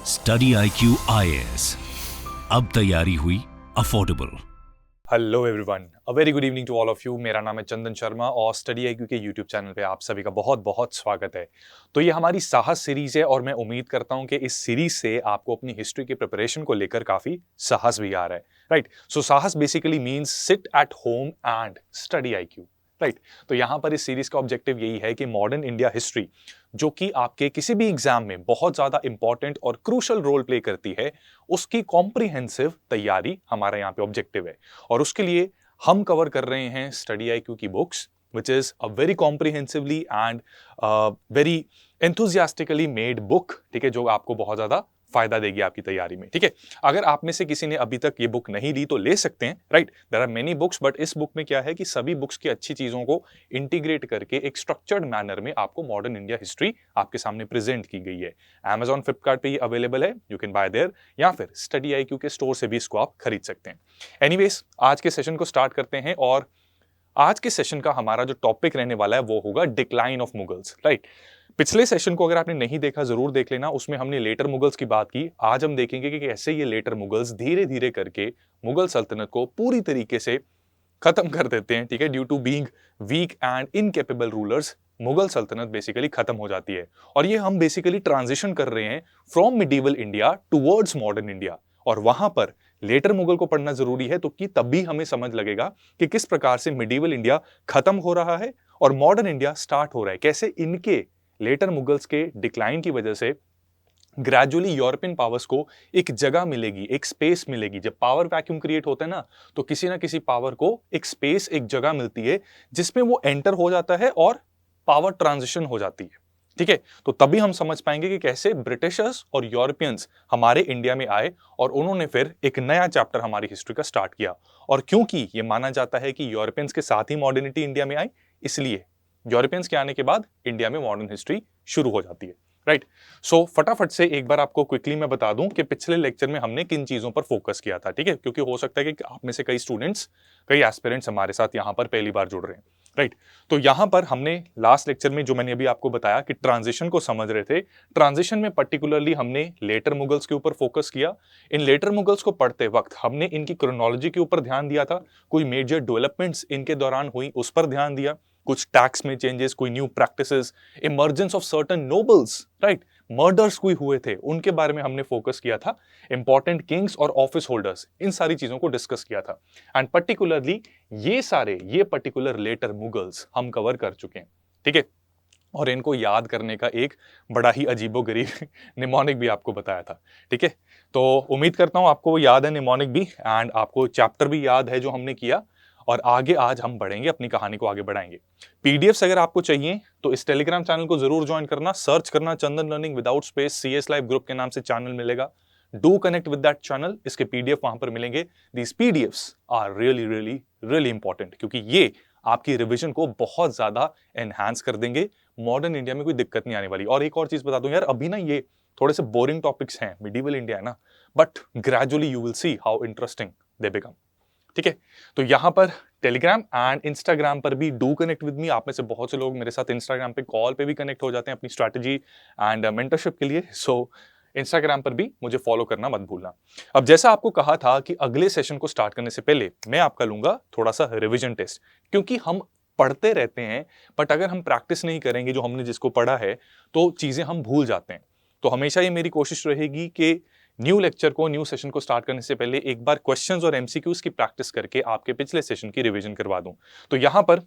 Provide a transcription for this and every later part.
Study IQ IAS, अब तैयारी हुई affordable. Hello everyone, a very good evening to all of you. मेरा नाम है चंदन शर्मा और स्टडी IQ के यूट्यूब चैनल पे आप सभी का बहुत बहुत स्वागत है। तो ये हमारी साहस सीरीज है और मैं उम्मीद करता हूं कि इस सीरीज से आपको अपनी हिस्ट्री की प्रिपरेशन को लेकर काफी साहस भी आ रहा है। राइट, सो साहस basically means sit at home and study IQ। Right, तो यहां पर इस सीरीज का ऑब्जेक्टिव यही है कि मॉडर्न इंडिया हिस्ट्री, जो कि आपके किसी भी एग्जाम में बहुत ज्यादा इंपॉर्टेंट और क्रूशल रोल प्ले करती है, उसकी कॉम्प्रिहेंसिव तैयारी हमारा यहाँ पे ऑब्जेक्टिव है। और उसके लिए हम कवर कर रहे हैं स्टडी IQ की books, which is a very comprehensively and very enthusiastically made book. ठीक है, जो आपको बहुत ज्यादा फायदा देगी आपकी तैयारी में। ठीक है, अगर आप में से किसी ने अभी तक ये बुक नहीं ली तो ले सकते हैं। Right, there are many books, but इस बुक में क्या है कि सभी बुक्स की अच्छी चीजों को इंटीग्रेट करके एक स्ट्रक्चर्ड मैनर में आपको मॉडर्न इंडिया हिस्ट्री आपके सामने प्रेजेंट की गई है। Amazon, फ्लिपकार्ट पे ये अवेलेबल है, यू कैन बाय देयर, या फिर स्टडी IQ के स्टोर से भी इसको आप खरीद सकते हैं। एनीवेज, आज के सेशन को स्टार्ट करते हैं और आज के सेशन का हमारा जो टॉपिक रहने वाला है वो होगा डिक्लाइन ऑफ मुगल्स। राइट, पिछले सेशन को अगर आपने नहीं देखा जरूर देख लेना, उसमें हमने लेटर मुगल्स की बात की। आज हम देखेंगे कि कैसे ये लेटर मुगल्स धीरे धीरे करके मुगल सल्तनत को पूरी तरीके से खत्म कर देते हैं। ठीक है, due to being weak and incapable rulers Mughal सल्तनत बेसिकली खत्म हो जाती है। और ये हम बेसिकली ट्रांजिशन कर रहे हैं from medieval India towards modern India. और वहां पर लेटर मुगल को पढ़ना जरूरी है, तो कि तभी हमें समझ लगेगा कि किस प्रकार से मिडीवल इंडिया खत्म हो रहा है और मॉडर्न इंडिया स्टार्ट हो रहा है। कैसे इनके लेटर मुगल्स के डिक्लाइन की वजह से ग्रेजुअली यूरोपियन पावर्स को एक जगह मिलेगी, एक स्पेस मिलेगी। जब पावर वैक्यूम क्रिएट होता है तो किसी ना किसी पावर को एक स्पेस, एक जगह मिलती है जिसमें वो एंटर हो जाता है और पावर ट्रांजिशन हो जाती है। ठीक है, तो तभी हम समझ पाएंगे कि कैसे ब्रिटिशर्स और यूरोपियंस हमारे इंडिया में आए और उन्होंने फिर एक नया चैप्टर हमारी हिस्ट्री का स्टार्ट किया। और क्योंकि ये माना जाता है कि यूरोपियंस के साथ ही मॉडर्निटी इंडिया में आई, इसलिए यूरोपियंस के आने के बाद इंडिया में मॉडर्न हिस्ट्री शुरू हो जाती है। राइट, सो फटाफट से एक बार आपको क्विकली मैं बता दूं कि पिछले लेक्चर में हमने किन चीजों पर फोकस किया था। ठीक है, क्योंकि हो सकता है कि आप में से कई स्टूडेंट्स, कई एस्पिरेंट्स हमारे साथ यहां पर पहली बार जुड़ रहे हैं। राइट, तो यहां पर हमने लास्ट लेक्चर में जो मैंने अभी आपको बताया कि ट्रांजिशन को समझ रहे थे, ट्रांजिशन में पर्टिकुलरली हमने लेटर मुगल्स के ऊपर फोकस किया। इन लेटर मुगल्स को पढ़ते वक्त हमने इनकी क्रोनोलॉजी के ऊपर ध्यान दिया था, कोई मेजर डेवलपमेंट्स इनके दौरान हुई उस पर ध्यान दिया, कुछ टैक्स में चेंजेस, कोई new practices, emergence of certain nobles, right, murders कोई हुए थे उनके बारे में हमने फोकस किया था, इंपॉर्टेंट किंग्स और ऑफिस होल्डर्स, इन सारी चीजों को डिस्कस किया था। एंड पर्टिकुलरली ये पर्टिकुलर लेटर मुगल्स हम कवर कर चुके हैं। ठीक है, और इनको याद करने का एक बड़ा ही अजीबोगरीब निमोनिक भी आपको बताया था। ठीक है, तो उम्मीद करता हूं आपको वो याद है निमोनिक भी, एंड आपको चैप्टर भी याद है जो हमने किया। और आगे आज हम बढ़ेंगे, अपनी कहानी को आगे बढ़ाएंगे। PDFs अगर आपको चाहिए तो इस टेलीग्राम चैनल को जरूर ज्वाइन करना, सर्च करना Chandan learning without space CS live group के नाम से चैनल मिलेगा। Do connect with that channel, इसके PDF वहां पर मिलेंगे। These PDFs are really really really important, क्योंकि ये आपकी रिविजन को बहुत ज्यादा एनहांस कर देंगे। मॉडर्न इंडिया में कोई दिक्कत नहीं आने वाली। और एक और चीज बता दूं यार, अभी ना ये थोड़े से बोरिंग टॉपिक्स हैं, मिडीवल इंडिया है ना, but gradually you will see how interesting they become. ठीक है, तो यहां पर टेलीग्राम एंड इंस्टाग्राम पर भी डू कनेक्ट विद मी। आप में से बहुत से लोग मेरे साथ इंस्टाग्राम पे कॉल पे भी कनेक्ट हो जाते हैं अपनी स्ट्रैटेजी एंड मेंटरशिप के लिए। सो इंस्टाग्राम पर भी मुझे फॉलो करना मत भूलना। अब जैसा आपको कहा था कि अगले सेशन को स्टार्ट करने से पहले मैं आपका लूंगा थोड़ा सा रिविजन टेस्ट, क्योंकि हम पढ़ते रहते हैं बट अगर हम प्रैक्टिस नहीं करेंगे जो हमने जिसको पढ़ा है तो चीजें हम भूल जाते हैं। तो हमेशा ये मेरी कोशिश रहेगी कि न्यू लेक्चर को, न्यू सेशन को स्टार्ट करने से पहले एक बार क्वेश्चंस और MCQs की प्रैक्टिस करके आपके पिछले सेशन की रिवीजन करवा दूं। तो यहां पर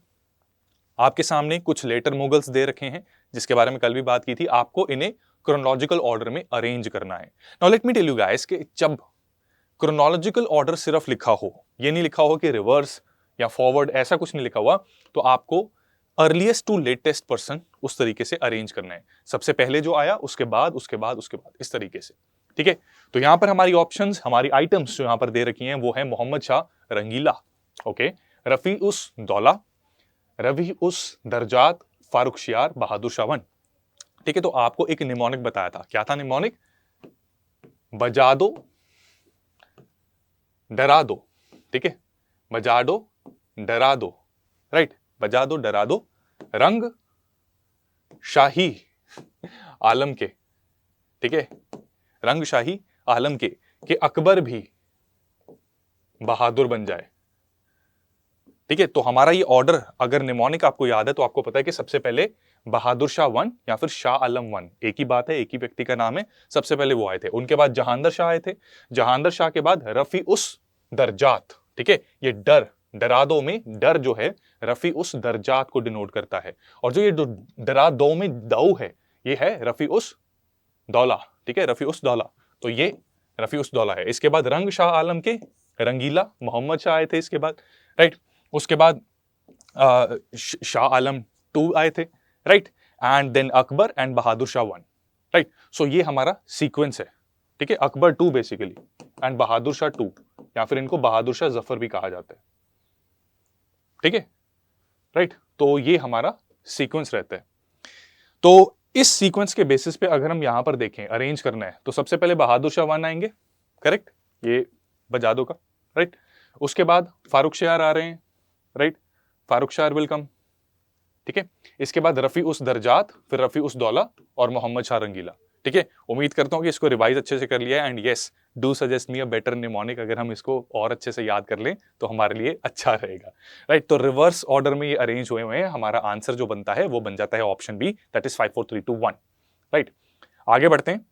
आपके सामने कुछ लेटर मुगल्स दे रखे हैं, जिसके बारे में कल भी बात की थी। आपको इन्हें क्रोनोलॉजिकल ऑर्डर में अरेंज करना है। Now let me tell you guys कि जब क्रोनोलॉजिकल ऑर्डर सिर्फ लिखा हो, ये नहीं लिखा हो कि रिवर्स या फॉरवर्ड, ऐसा कुछ नहीं लिखा हुआ, तो आपको अर्लीस्ट टू लेटेस्ट पर्सन उस तरीके से अरेंज करना है। सबसे पहले जो आया उसके बाद उसके बाद उसके बाद, इस तरीके से। ठीक है, तो यहां पर हमारी ऑप्शंस, हमारी आइटम्स जो यहां पर दे रखी हैं वो है मोहम्मद शाह रंगीला, ओके, रफी उस दौला, रवि उस दरजात, फारूक शियार, बहादुर शाह। ठीक है, तो आपको एक निमोनिक बताया था। क्या था निमोनिक? बजा दो, डरा दो। ठीक है, बजा दो, डरा दो, राइट, बजा दो, डरा दो, रंग शाही आलम के। ठीक है, रंगशाही आलम के कि अकबर भी बहादुर बन जाए। ठीक है, तो हमारा ये ऑर्डर अगर निमोनिक आपको याद है तो आपको पता है कि सबसे पहले बहादुर शाह 1 या फिर शाह आलम 1, एक ही बात है, एक ही व्यक्ति का नाम है, सबसे पहले वो आए थे। उनके बाद जहांदर शाह आए थे, जहांदर शाह के बाद रफी उस दरजात। ठीक है, ये डरा दो में डर जो है रफी उस दरजात को डिनोट करता है, और जो ये डरा दो में दऊ है ये है रफी उस दौला। ठीक है, रफी उस दौला, तो ये रफी उस दौला है। इसके बाद रंग शाह आलम के रंगीला मोहम्मद शाह आए थे इसके बाद, राइट। उसके बाद शाह आलम 2 आए थे, right, and then Akbar and Bahadur Shah 1, right. So ये हमारा सीक्वेंस है। ठीक है, अकबर 2 बेसिकली एंड बहादुर शाह 2, या फिर इनको बहादुर शाह जफर भी कहा जाता है। ठीक है, राइट, तो ये हमारा सीक्वेंस रहता है। तो इस सीक्वेंस के बेसिस पे अगर हम यहां पर देखें, अरेंज करना है, तो सबसे पहले बहादुर शाह 1 आएंगे, करेक्ट, ये बजा दो का, राइट। उसके बाद फारूक शाह आ रहे हैं, right, Farooq Shah will come. ठीक है, इसके बाद रफी उस दरजात, फिर रफी उस दौला और मोहम्मद शाह रंगीला। ठीक है, उम्मीद करता हूं कि इसको रिवाइज अच्छे से कर लिया है, and yes, do suggest me a better mnemonic. अगर हम इसको और अच्छे से याद कर लें तो हमारे लिए अच्छा रहेगा, राइट। तो रिवर्स ऑर्डर में ये अरेंज हुए हैं, हमारा आंसर जो बनता है वो बन जाता है option B, that is 5 4 3 2 1, right. आगे बढ़ते हैं,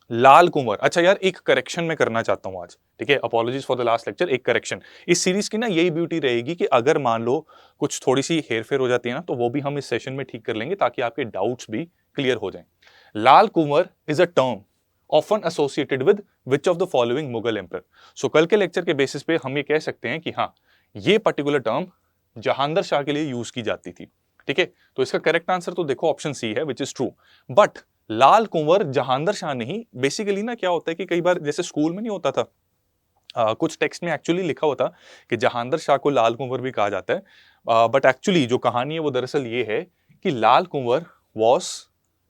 लाल कुंवर। अच्छा यार, एक करेक्शन मैं करना चाहता हूं आज, ठीक है, apologies for the last lecture. एक करेक्शन, इस सीरीज की ना यही ब्यूटी रहेगी कि अगर मान लो कुछ थोड़ी सी हेरफेर हो जाती है ना, तो वो भी हम इस सेशन में ठीक कर लेंगे ताकि आपके डाउट्स भी क्लियर हो जाएं। Lal Kunwar is a term often associated with which of the following Mughal emperor. So कल के लेक्चर के बेसिस पे हम ये कह सकते हैं कि हाँ, ये पर्टिकुलर टर्म जहांदर शाह के लिए यूज की जाती थी। ठीक है, तो इसका करेक्ट आंसर तो देखो ऑप्शन सी है, विच इज ट्रू। बट लाल कुंवर जहांदर शाह नहीं, बेसिकली ना क्या होता है कि कई बार जैसे स्कूल में नहीं होता था, कुछ टेक्स्ट में एक्चुअली लिखा होता कि जहांदर शाह को लाल कुंवर भी कहा जाता है, बट एक्चुअली जो कहानी है वो दरअसल ये है कि लाल कुंवर वॉज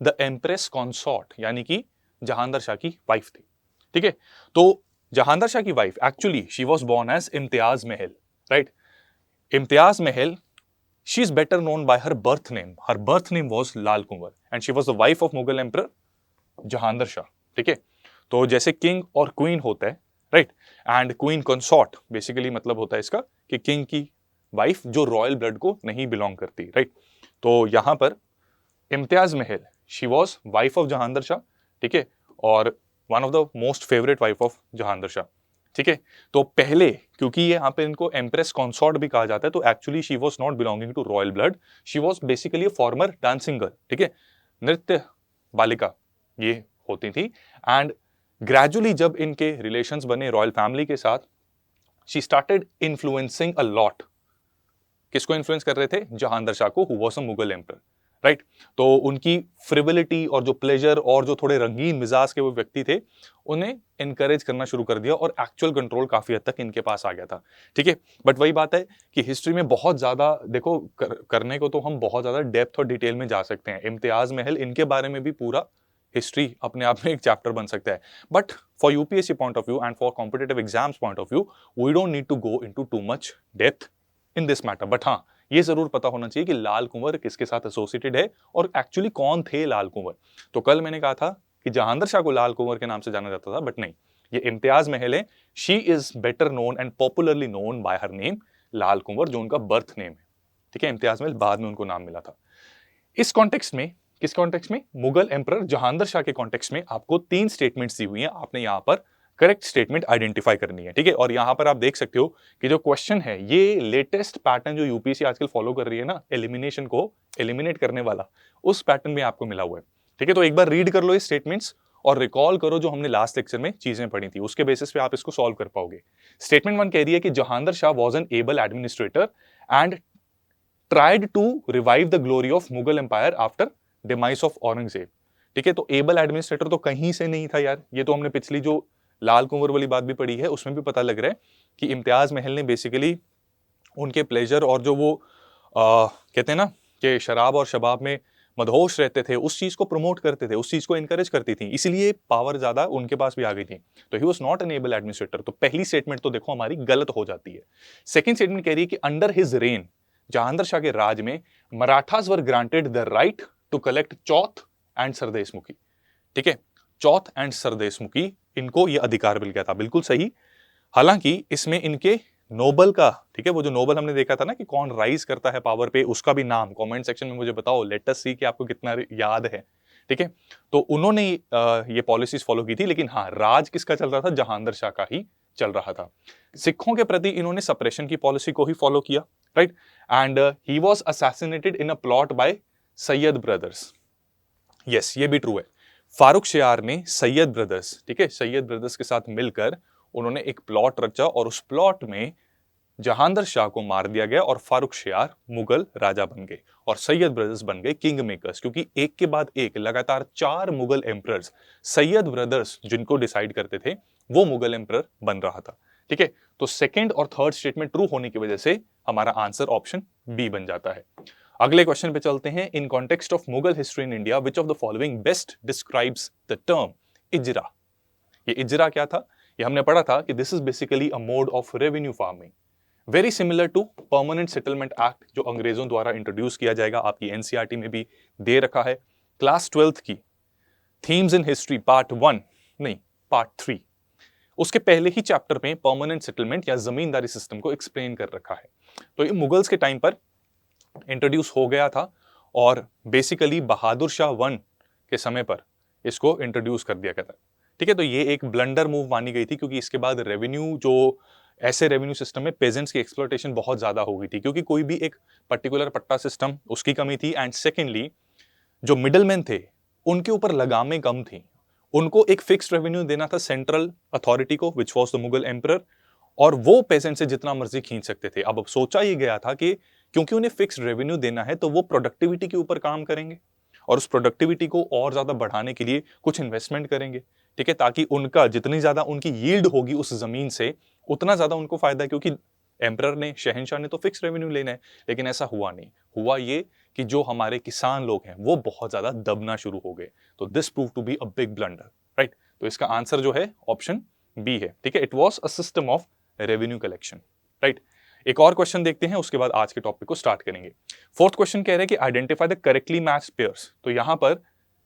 द एम्प्रेस कॉन्सॉर्ट, यानी कि जहांदर शाह की वाइफ थी। ठीक है, तो जहांदर शाह की wife actually she was born as Imtiaz Mahal, right. Imtiaz Mahal, she is better known by her birth name. Her birth name was Lal Kunwar and she was the wife of Mughal emperor Jahandar Shah. ठीक है, तो जैसे किंग और क्वीन होता है, right, and queen consort basically मतलब होता है इसका कि किंग की वाइफ जो रॉयल ब्लड को नहीं बिलोंग करती, राइट। तो यहां पर इम्तियाज महल, she was wife of Jahandar Shah, ठीक है, और one of the most favourite wife of Jahandar Shah. ठीक है, तो पहले क्योंकि ये यहाँ पे इनको एम्प्रेस कॉन्सॉर्ट भी कहा जाता है, तो actually she was not belonging to royal blood, she was basically a former dancing girl. ठीक है, नृत्य बालिका ये होती थी, एंड ग्रेजुअली जब इनके रिलेशंस बने रॉयल फैमिली के साथ, she started influencing a lot. किसको इन्फ्लुएंस कर रहे थे? जहांदर शाह को, who was a Mughal emperor, right. तो उनकी फ्रिवलिटी और जो प्लेजर और जो थोड़े रंगीन मिजाज के वो व्यक्ति थे, उन्हें इनकरेज करना शुरू कर दिया और एक्चुअल कंट्रोल काफी हद तक इनके पास आ गया था। ठीक है, बट वही बात है कि हिस्ट्री में बहुत ज्यादा देखो करने को तो हम बहुत ज्यादा डेप्थ और डिटेल में जा सकते हैं। इम्तियाज महल, इनके बारे में भी पूरा हिस्ट्री अपने आप में एक चैप्टर बन सकता है, but for UPSC point of view and for competitive exams point of view, we don't need to go into too much depth in this matter. But हाँ, ये जरूर पता होना चाहिए कि लाल कुंवर किसके साथ एसोसिएटेड है और एक्चुअली कौन थे लाल कुंवर। तो कल मैंने कहा था कि जहांदर शाह को लाल कुंवर के नाम से जाना जाता था, बट नहीं, ये इम्तियाज महल है। She is better known and popularly known by her name Lal Kunwar, जो उनका बर्थ नेम है। ठीक है, इम्तियाज महल बाद में उनको नाम मिला था। इस कॉन्टेक्स्ट में, किस कॉन्टेक्स्ट में? मुगल एम्परर जहांदर शाह के कॉन्टेक्स्ट में आपको 3 स्टेटमेंट्स दी हुई हैं, आपने यहां पर करेक्ट स्टेटमेंट आइडेंटिफाई करनी है। ठीक है, और यहां पर आप देख सकते हो कि जो क्वेश्चन है, ये लेटेस्ट पैटर्न जो यूपीएससी आजकल फॉलो कर रही है ना, एलिमिनेशन को एलिमिनेट करने वाला, उस पैटर्न में आपको मिला हुआ है। ठीक है, तो एक बार रीड कर लो इस स्टेटमेंट्स और रिकॉल करो जो हमने लास्ट लेक्चर में चीजें पढ़ी थी, उसके बेसिस पे आप इसको सॉल्व कर पाओगे। स्टेटमेंट 1 कह रही है कि Jahandar Shah was an able administrator and tried to revive the glory of Mughal empire after demise of Aurangzeb. ठीक है, तो एबल एडमिनिस्ट्रेटर तो कहीं से नहीं था यार, ये तो हमने पिछली जो लाल कुंवर वाली बात भी पढ़ी है उसमें भी पता लग रहा है कि इम्तियाज महल ने बेसिकली उनके प्लेजर और जो वो कहते हैं ना कि शराब और शबाब में मदहोश रहते थे, उस चीज को प्रमोट करते थे, उस चीज को इनकरेज करती थी, इसीलिए पावर ज्यादा उनके पास भी आ गई थी। तो he was not an able administrator. तो पहली स्टेटमेंट तो देखो हमारी गलत हो जाती है। सेकंड स्टेटमेंट कह रही है कि under his reign, Jahandar Shah के राज में, Marathas were granted the right to collect chauth and sardeshmukhi. ठीक है, चौथ एंड सरदेशमुखी, इनको ये अधिकार मिल गया था। बिल्कुल सही। हालांकि इसमें इनके नोबल का, ठीक है, वो जो नोबल हमने देखा था ना कि कौन राइज करता है पावर पे, उसका भी नाम कमेंट सेक्शन में मुझे बताओ, लेट अस सी कि आपको कितना याद है। ठीक है, तो उन्होंने ये पॉलिसीज फॉलो की थी, लेकिन हाँ, राज किसका चल रहा था? जहांगीर शाह का ही चल रहा था। सिखों के प्रति इन्होंने सप्रेशन की पॉलिसी को ही फॉलो किया, right. And he was assassinated in a plot bye Syed brothers. Yes, ये भी ट्रू है। फारूक शियार ने सैयद ब्रदर्स, ठीक है, सैयद ब्रदर्स के साथ मिलकर उन्होंने एक प्लॉट रचा और उस प्लॉट में जहांगीर शाह को मार दिया गया और फारूक शियार मुगल राजा बन गए और सैयद ब्रदर्स बन गए किंग मेकर्स, क्योंकि एक के बाद एक लगातार 4 मुगल एम्परर्स, सैयद ब्रदर्स जिनको डिसाइड करते थे, वो मुगल एम्परर बन रहा था। ठीक है, तो सेकंड और थर्ड स्टेटमेंट ट्रू होने की वजह से हमारा आंसर ऑप्शन बी बन जाता है। अगले क्वेश्चन पे चलते हैं। In context of Mughal history in India, which of the following best describes the term ijara? ये इजरा क्या था? ये हमने पढ़ा था कि this is basically a mode of revenue farming, very similar to permanent settlement act जो अंग्रेजों द्वारा इंट्रोड्यूस किया जाएगा। आपकी एनसीईआरटी में भी दे रखा है। क्लास 12th की थीम्स इन हिस्ट्री पार्ट 1 नहीं, पार्ट 3, उसके पहले ही चैप्टर में परमानेंट सेटलमेंट या जमींदारी सिस्टम को एक्सप्लेन कर रखा है। तो ये मुगल्स के टाइम पर इंट्रोड्यूस हो गया था और बेसिकली बहादुर शाह 1 के समय पर इसको इंट्रोड्यूस कर दिया गया था। ठीक है, तो ये एक ब्लंडर मूव मानी गई थी, क्योंकि इसके बाद रेवेन्यू, जो ऐसे रेवेन्यू सिस्टम में पेजेंट्स की एक्सप्लॉयटेशन बहुत ज्यादा हो गई थी, क्योंकि कोई भी एक पर्टिकुलर पट्टा सिस्टम, उसकी कमी थी। एंड सेकेंडली, जो मिडलमैन थे उनके ऊपर लगामें कम थी। उनको एक फिक्स्ड रेवेन्यू देना था सेंट्रल अथॉरिटी को, which was the Mughal emperor, और वो पेजेंट से जितना मर्जी खींच सकते थे। अब सोचा ये गया था कि क्योंकि उन्हें फिक्स्ड रेवेन्यू देना है, तो वो प्रोडक्टिविटी के ऊपर काम करेंगे और उस प्रोडक्टिविटी को और ज्यादा बढ़ाने के लिए कुछ इन्वेस्टमेंट करेंगे। ठीक है, ताकि उनका जितनी ज्यादा उनकी यील्ड होगी उस जमीन से, उतना ज्यादा उनको फायदा है, क्योंकि एम्परर ने, शहंशाह ने तो फिक्स रेवेन्यू लेना है। लेकिन ऐसा हुआ नहीं। हुआ ये कि जो हमारे किसान लोग हैं वो बहुत ज्यादा दबना शुरू हो गए। तो this prove to be a big blunder, right. तो इसका आंसर जो है ऑप्शन बी है। ठीक है, it was a system of revenue collection, right. एक और क्वेश्चन देखते हैं, उसके बाद आज के टॉपिक को स्टार्ट करेंगे। फोर्थ क्वेश्चन कह रहे हैं कि identify the correctly matched pairs. तो यहां पर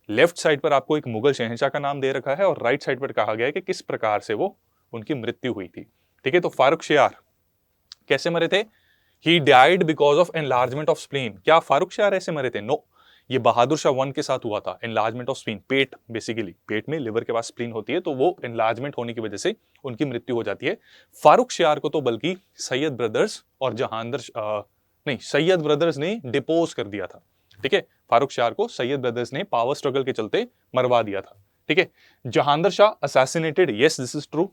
लेफ्ट साइड पर आपको एक मुगल शहंशाह का नाम दे रखा है और राइट साइड पर कहा गया है कि किस प्रकार से वो उनकी मृत्यु हुई थी। ठीक है, तो फारूक शियार कैसे मरे थे? He died because of enlargement of spleen. क्या फारूक शियार ऐसे मरे थे? नो, ये बहादुर शाह 1 के साथ हुआ था। एनलार्जमेंट ऑफ स्प्लीन, पेट, बेसिकली पेट में लिवर के पास स्प्लीन होती है, तो वो एनलार्जमेंट होने की वजह से उनकी मृत्यु हो जाती है। फारूक शियार को तो बल्कि सैयद ब्रदर्स और सैयद ब्रदर्स ने डिपोज कर दिया था। ठीक है, फारूक शियार को सैयद ब्रदर्स ने पावर स्ट्रगल के चलते मरवा दिया था। ठीक है, Jahangir Shah assassinated, yes this is true.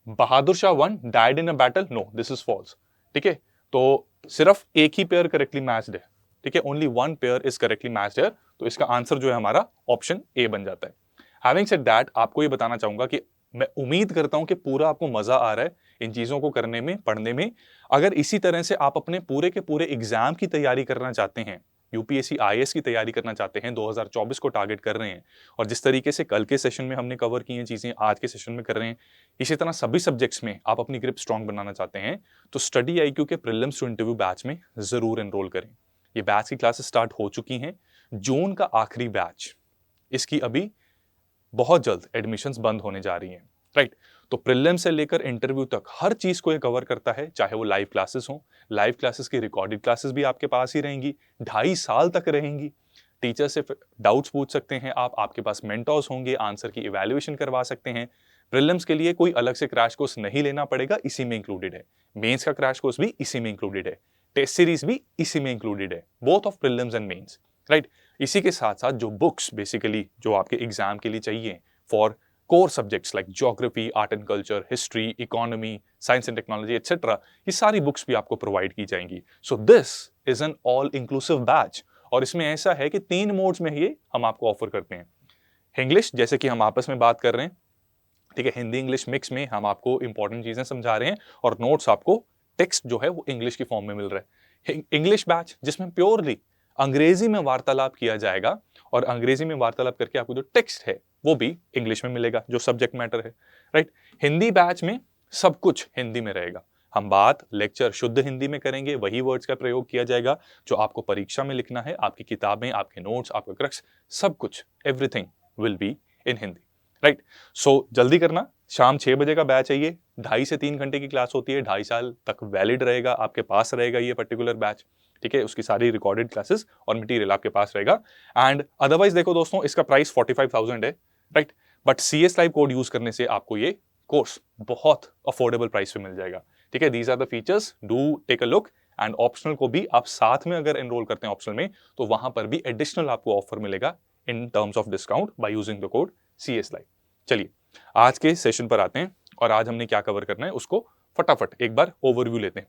Bahadur Shah 1 died in a battle, no this is false. ठीक है, तो सिर्फ एक ही पेयर करेक्टली मैच्ड है। ठीक है, only one pair is correctly matched है। तो इसका आंसर जो है हमारा ऑप्शन ए बन जाता है। हैविंग सेड दैट, आपको ये बताना चाहूंगा कि मैं उम्मीद करता हूं कि पूरा आपको मजा आ रहा है इन चीजों को करने में, पढ़ने में। अगर इसी तरह से आप अपने पूरे के पूरे एग्जाम की तैयारी करना चाहते हैं, यूपीएससी आईएएस की तैयारी करना चाहते हैं, 2024 को टारगेट कर रहे हैं, और जिस तरीके से कल के सेशन में हमने कवर की हैं चीजें आज के सेशन में कर रहे हैं, इसी तरह सभी सब्जेक्ट्स में आप अपनी ग्रिप स्ट्रांग बनाना चाहते हैं, तो स्टडी आईक्यू के प्रीलिम्स टू इंटरव्यू बैच में जरूर एनरोल करें। ये बैच की क्लासेस स्टार्ट हो चुकी हैं, जून का आखिरी बैच, इसकी अभी बहुत जल्द एडमिशंस बंद होने जा रही हैं, राइट। तो प्रीलिम से लेकर इंटरव्यू तक हर चीज को ये कवर करता है, चाहे वो लाइव क्लासेस हो। लाइव क्लासेस की रिकॉर्डेड क्लासेस भी आपके पास ही रहेंगी, 2.5 साल तक रहेंगी। टीचर से डाउट्स पूछ सकते हैं आप, आपके पास मेंटर्स होंगे, आंसर की इवैल्यूएशन करवा सकते हैं। प्रीलिम्स के लिए कोई अलग से क्रैश कोर्स नहीं लेना पड़ेगा, इसी में इंक्लूडेड है। मेंस का क्रैश कोर्स भी इसी में इंक्लूडेड है, टेस्ट सीरीज भी इसी में इंक्लूडेड है, both of prelims and mains, right. इसी के साथ साथ जो बुक्स बेसिकली जो आपके एग्जाम के लिए चाहिए for core subjects like geography, art and culture, history, economy, science and technology etcetera, ये सारी बुक्स भी आपको प्रोवाइड की जाएंगी। So this is an all inclusive batch, और इसमें ऐसा है कि 3 मोड्स में ये हम आपको ऑफर करते हैं। इंग्लिश, जैसे कि हम आपस में बात कर रहे हैं, ठीक है, हिंदी इंग्लिश मिक्स में हम आपको इंपॉर्टेंट चीजें समझा रहे हैं, और नोट्स आपको टेक्स्ट जो है वो इंग्लिश की फॉर्म में मिल रहा है। इंग्लिश बैच जिसमें प्योरली अंग्रेजी में वार्तालाप किया जाएगा, और अंग्रेजी में वार्तालाप करके आपको जो टेक्स्ट है वो भी इंग्लिश में मिलेगा, जो सब्जेक्ट मैटर है, राइट। हिंदी बैच में सब कुछ हिंदी में रहेगा, हम बात लेक्चर शुद्ध हिंदी में करेंगे, वही वर्ड्स का प्रयोग किया जाएगा जो आपको परीक्षा में लिखना है। आपकी किताबें, आपके नोट्स, आपका क्रक्स, सब कुछ, everything will be in Hindi, right. So जल्दी करना, शाम 6 बजे का बैच है ये, 2.5 से 3 घंटे की क्लास होती है, 2.5 साल तक वैलिड रहेगा, आपके पास रहेगा ये पर्टिकुलर बैच, ठीक है। उसकी सारी रिकॉर्डेड क्लासेस और मटेरियल आपके पास रहेगा। एंड अदरवाइज देखो दोस्तों, इसका प्राइस 45,000 है, right, but CS live code use करने से आपको ये कोर्स बहुत अफोर्डेबल प्राइस पे मिल जाएगा, ठीक है। These are the features, do take a look. And optional को भी आप साथ में अगर एनरोल करते हैं ऑप्शनल में, तो वहां पर भी एडिशनल आपको ऑफर मिलेगा in terms of discount by using the code CS live. चलिए आज के सेशन पर आते हैं, और आज हमने क्या कवर करना है उसको फटाफट एक बार ओवरव्यू लेते हैं।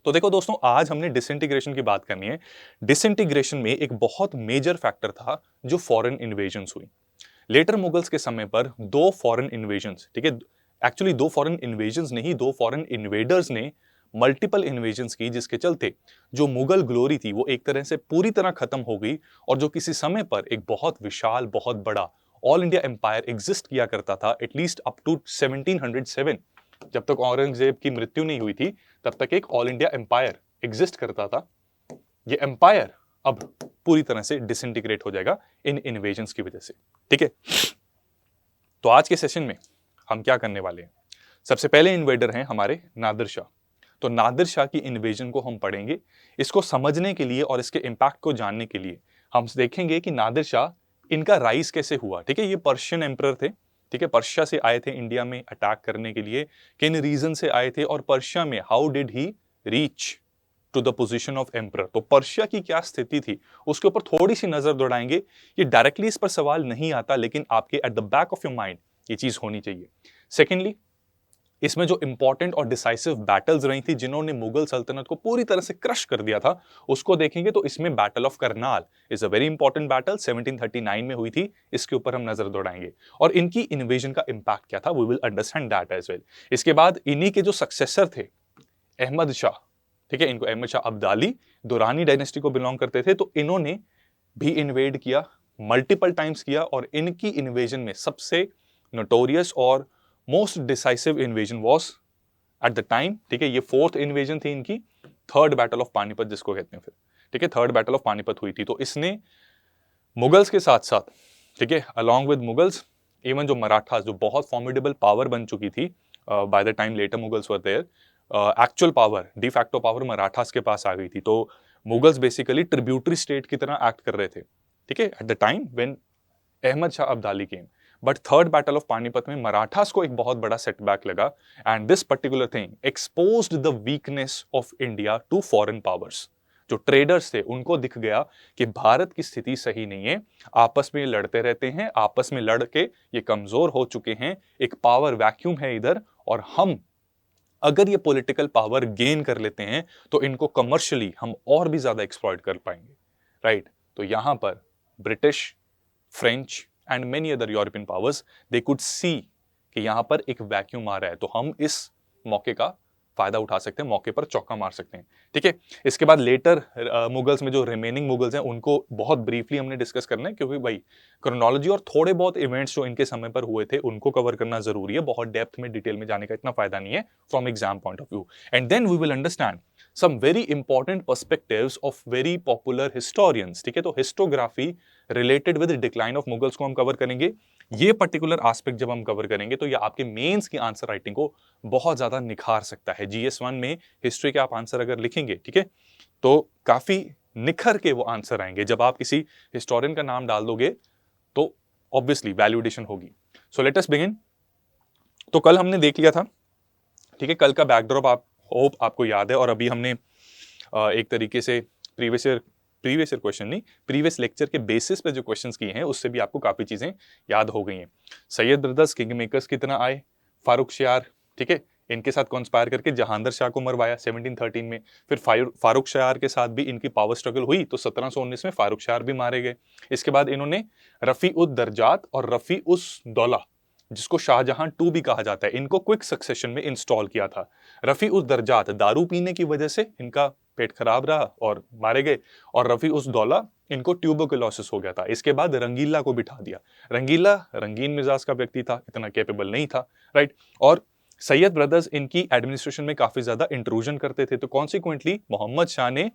तो देखो दोस्तों, आज हमने डिसइंटीग्रेशन की बात करनी है। डिसइंटीग्रेशन में एक बहुत मेजर फैक्टर था जो फॉरेन इन्वेजन्स हुई। लेटर मुगल्स के समय पर 2 फॉरेन इन्वेजन्स, ठीक है, एक्चुअली 2 फॉरेन इन्वेजन्स नहीं, 2 फॉरेन इन्वेडर्स ने मल्टीपल इन्वेजन्स की, जिसके चलते जो मुगल ग्लोरी थी वो एक तरह से पूरी तरह खत्म हो गई। और जो किसी समय पर एक बहुत विशाल, बहुत बड़ा ऑल इंडिया एम्पायर एग्जिस्ट किया करता था, एटलीस्ट अप टू 1707, जब तक औरंगजेब की मृत्यु नहीं हुई थी तब तक एक ऑल इंडिया एम्पायर एग्जिस्ट करता था। ये एम्पायर अब पूरी तरह से डिसइंटीग्रेट हो जाएगा इन इन्वेजन्स की वजह से, ठीक है। तो आज के सेशन में हम क्या करने वाले हैं, सबसे पहले इन्वेडर हैं हमारे नादिर शाह। तो नादिर शाह की इन्वेजन को हम पढ़ेंगे। इसको समझने के लिए और इसके इम्पैक्ट को जानने के लिए हम देखेंगे कि नादिर शाह, इनका राइज कैसे हुआ, ठीक है। ये पर्शियन एम्परर थे, ठीक है, पर्शिया से आए थे इंडिया में अटैक करने के लिए, किन रीजन से आए थे, और पर्शिया में how did he reach to the position of emperor. तो पर्शिया की क्या स्थिति थी उसके ऊपर थोड़ी सी नजर दौड़ाएंगे। ये डायरेक्टली इस पर सवाल नहीं आता, लेकिन आपके at the back of your mind ये चीज होनी चाहिए। सेकेंडली, इसमें जो इंपॉर्टेंट और डिसाइसिव बैटल्स रही थी जिन्होंने मुगल सल्तनत को पूरी तरह से क्रश कर दिया था, उसको देखेंगे। तो इसमें battle of Karnal is a very important battle, 1739 में हुई थी, इसके ऊपर हम नजर दौड़ाएंगे। और इनकी इन्वेजन का इंपैक्ट क्या था, we will understand that as well. इसके बाद इन्हीं के जो सक्सेसर थे अहमद शाह, ठीक है, इनको अहमद शाह अब्दाली, दुरानी डायनेस्टी को बिलोंग करते थे, तो इन्होंने भी इन्वेड किया, मल्टीपल टाइम्स किया। और इनकी इन्वेजन में सबसे नोटोरियस और most decisive invasion was at the time, ठीक है, ये 4th इन्वेजन थी इनकी, 3rd बैटल ऑफ पानीपत जिसको कहते हैं फिर, ठीक है, 3rd बैटल ऑफ पानीपत हुई थी। तो इसने मुगल्स के साथ साथ, ठीक है, अलॉन्ग विद मुगल्स, इवन जो मराठास, जो बहुत फॉर्मिडेबल पावर बन चुकी थी by the time later Mughals were there, actual power, de facto power Marathas के पास आ गई थी। तो मुगल्स बेसिकली ट्रिब्यूटरी स्टेट की तरह एक्ट कर रहे थे, ठीक है, at the time when Ahmad Shah Abdali came. But 3rd battle of Panipat में मराठास को एक बहुत बड़ा सेटबैक लगा, and this particular thing exposed the weakness of India to foreign powers. जो ट्रेडर्स थे उनको दिख गया कि भारत की स्थिति सही नहीं है, आपस में लड़ते रहते हैं, आपस में लड़ के ये कमजोर हो चुके हैं, एक पावर वैक्यूम है इधर, और हम अगर ये पॉलिटिकल पावर गेन कर लेते हैं तो इनको कमर्शियली हम और भी ज्यादा एक्सप्लॉइट कर पाएंगे, राइट। तो यहां पर British, French and many other European powers, they could see कि यहां पर एक वैक्यूम आ रहा है, तो हम इस मौके का फायदा उठा सकते हैं, मौके पर चौका मार सकते हैं, ठीक है। इसके बाद लेटर मुगल्स में जो रिमेनिंग मुगल्स हैं उनको बहुत ब्रीफली हमने डिस्कस करना है, क्योंकि भाई क्रोनोलॉजी और थोड़े बहुत इवेंट्स जो इनके समय पर हुए थे उनको कवर करना जरूरी है, बहुत डेप्थ में डिटेल में जाने का इतना फायदा नहीं है from exam point of view. And then we will understand some very important perspectives of very popular historians, ठीक है। तो historiography related with decline of Mughals को हम कवर करेंगे। ये पर्टिकुलर एस्पेक्ट जब हम कवर करेंगे तो ये आपके मेंस की आंसर राइटिंग को बहुत ज्यादा निखार सकता है। GS1 में हिस्ट्री के आप आंसर अगर लिखेंगे, ठीक है, तो काफी निखर के वो आंसर आएंगे। जब आप किसी हिस्टोरियन का नाम डाल दोगे तो ऑब्वियसली वैल्यूडेशन होगी। सो लेट अस बिगिन। तो कल हमने देख लिया था, ठीक है, कल का बैकड्रॉप आप होप आपको याद है, और अभी हमने एक तरीके से प्रीवियस ईयर क्वेश्चन नहीं, प्रीवियस लेक्चर के बेसिस पे जो क्वेश्चंस किए हैं उससे भी आपको काफी चीजें याद हो गई हैं। सैयद ब्रदर्स किंग मेकर्स की तरह आए, फारूक शायर, ठीक है, इनके साथ कॉन्स्पायर करके जहांगीर शाह को मरवाया 1713 में। फिर फारूक शायर के साथ भी इनकी पावर स्ट्रगल हुई, तो 1719 में फारूक शायर भी मारे गए। इसके बाद इन्होंने रफी उद दर्जात और रफी उस दौला, जिसको शाहजहां 2 भी कहा जाता है, इनको क्विक सक्सेशन में इंस्टॉल किया था। रफी उस दर्जात दारू पीने की वजह से इनका पेट खराब रहा और मारे गए, और रफी उस दौला इनको ट्यूबरकुलोसिस हो गया था। इसके बाद रंगीला को बिठा दिया। रंगीला रंगीन मिजाज का व्यक्ति था, इतना कैपेबल नहीं था, राइट। और सैयद ब्रदर्स इनकी एडमिनिस्ट्रेशन में काफी ज्यादा इंट्रूजन करते थे, तो कॉन्सिक्वेंटली मोहम्मद शाह ने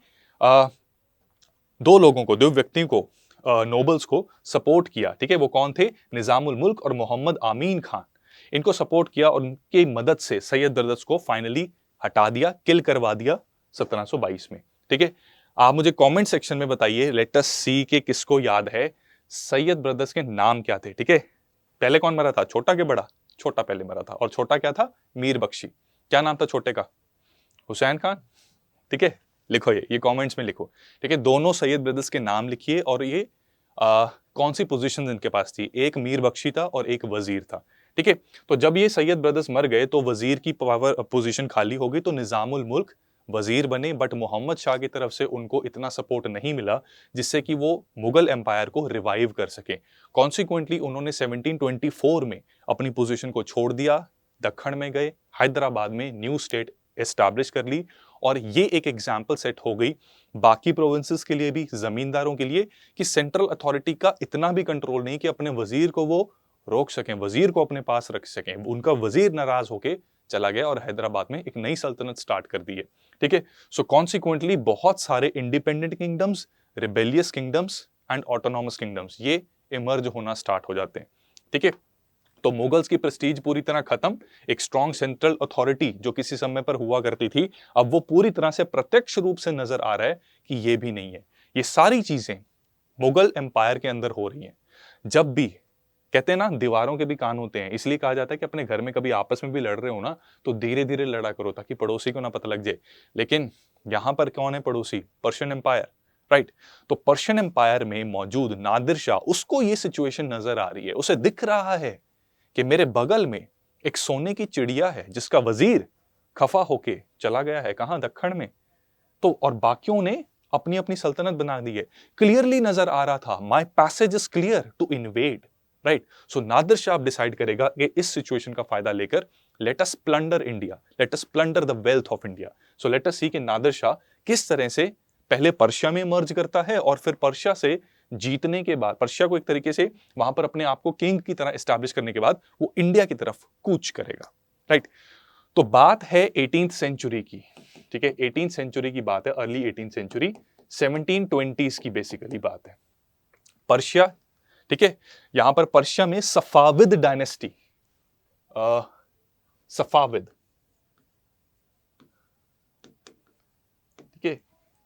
2 लोगों को, 2 व्यक्तियों को नोबल्स को सपोर्ट किया, ठीक है। वो कौन थे? निजामुल मुल्क और मोहम्मद आमीन खान। इनको सपोर्ट किया और उनकी मदद से सैयद ब्रदर्स को फाइनली हटा दिया, किल करवा दिया 1722 में, ठीक है। आप मुझे कमेंट सेक्शन में बताइए, लेट अस सी के किसको याद है सैयद ब्रदर्स के नाम क्या थे, ठीक है। पहले कौन मरा था, छोटा के बड़ा? छोटा पहले मरा था, और छोटा क्या था? मीर बख्शी। क्या नाम था छोटे का? हुसैन खान, ठीक है। लिखो ये कमेंट्स में लिखो, ठीक है। दोनों सैयद ब्रदर्स के नाम लिखिए और ये कौन सी पोजीशन इनके पास थी। एक मीर बख्शी था और एक वजीर था, ठीक है। तो जब ये सैयद ब्रदर्स मर गए तो वजीर की पावर पोजीशन खाली हो गई, तो निजामुल मुल्क वजीर बने, बट मोहम्मद शाह की तरफ से उनको इतना सपोर्ट नहीं मिला जिससे कि वो मुगल एम्पायर को रिवाइव कर सके। कॉन्सिक्वेंटली उन्होंने 1724 में अपनी पोजीशन को छोड़ दिया, दक्खन में गए, हैदराबाद में न्यू स्टेट एस्टैब्लिश कर ली, और ये एक एग्जाम्पल सेट हो गई बाकी प्रोविंसेस के लिए भी, जमींदारों के लिए, कि सेंट्रल अथॉरिटी का इतना भी कंट्रोल नहीं कि अपने वजीर को वो रोक सकें, वजीर को अपने पास रख सकें। उनका वजीर नाराज होके चला गया और हैदराबाद में एक नई सल्तनत स्टार्ट कर दी है, ठीक है। सो कॉन्सिक्वेंटली बहुत सारे independent kingdoms, rebellious kingdoms and autonomous kingdoms ये इमर्ज होना स्टार्ट हो जाते हैं, ठीक है। तो मुगल्स की प्रेस्टीज पूरी तरह खत्म। एक स्ट्रॉन्ग सेंट्रल अथॉरिटी जो किसी समय पर हुआ करती थी, अब वो पूरी तरह से प्रत्यक्ष रूप से नजर आ रहा है कि ये भी नहीं है। ये सारी चीजें मुगल एम्पायर के अंदर हो रही हैं। जब भी कहते हैं ना, दीवारों के भी कान होते हैं, इसलिए कहा जाता है कि अपने घर में कभी आपस में भी लड़ रहे हो ना, तो धीरे धीरे लड़ा करो ताकि पड़ोसी को ना पता लग जाए। लेकिन यहां पर कौन है पड़ोसी? Persian empire, right. तो पर्शियन एम्पायर में मौजूद नादिर शाह, उसको ये सिचुएशन नजर आ रही है, उसे दिख रहा है कि मेरे बगल में एक सोने की चिड़िया है जिसका वजीर खफा होके चला गया है, कहां? दक्खन में। तो और बाकियों ने अपनी अपनी सल्तनत बना दी है। क्लियरली नजर आ रहा था, my passage is clear to invade, right. So Nadir Shah decide करेगा कि इस सिचुएशन का फायदा लेकर let us plunder India, let us plunder the wealth of India. So let us see कि नादिर शाह किस तरह से पहले पर्शिया में मर्ज करता है और फिर पर्शिया से जीतने के बाद, पर्शिया को एक तरीके से वहां पर अपने आप को किंग की तरह एस्टैब्लिश करने के बाद वो इंडिया की तरफ कूच करेगा, राइट। तो बात है 18th सेंचुरी की, ठीक है। 18th सेंचुरी की बात है, अर्ली 18th सेंचुरी, 1720s की बेसिकली बात है। पर्शिया, ठीक है। यहां पर पर्शिया में सफाविद डायनेस्टी, सफाविद, ठीक है,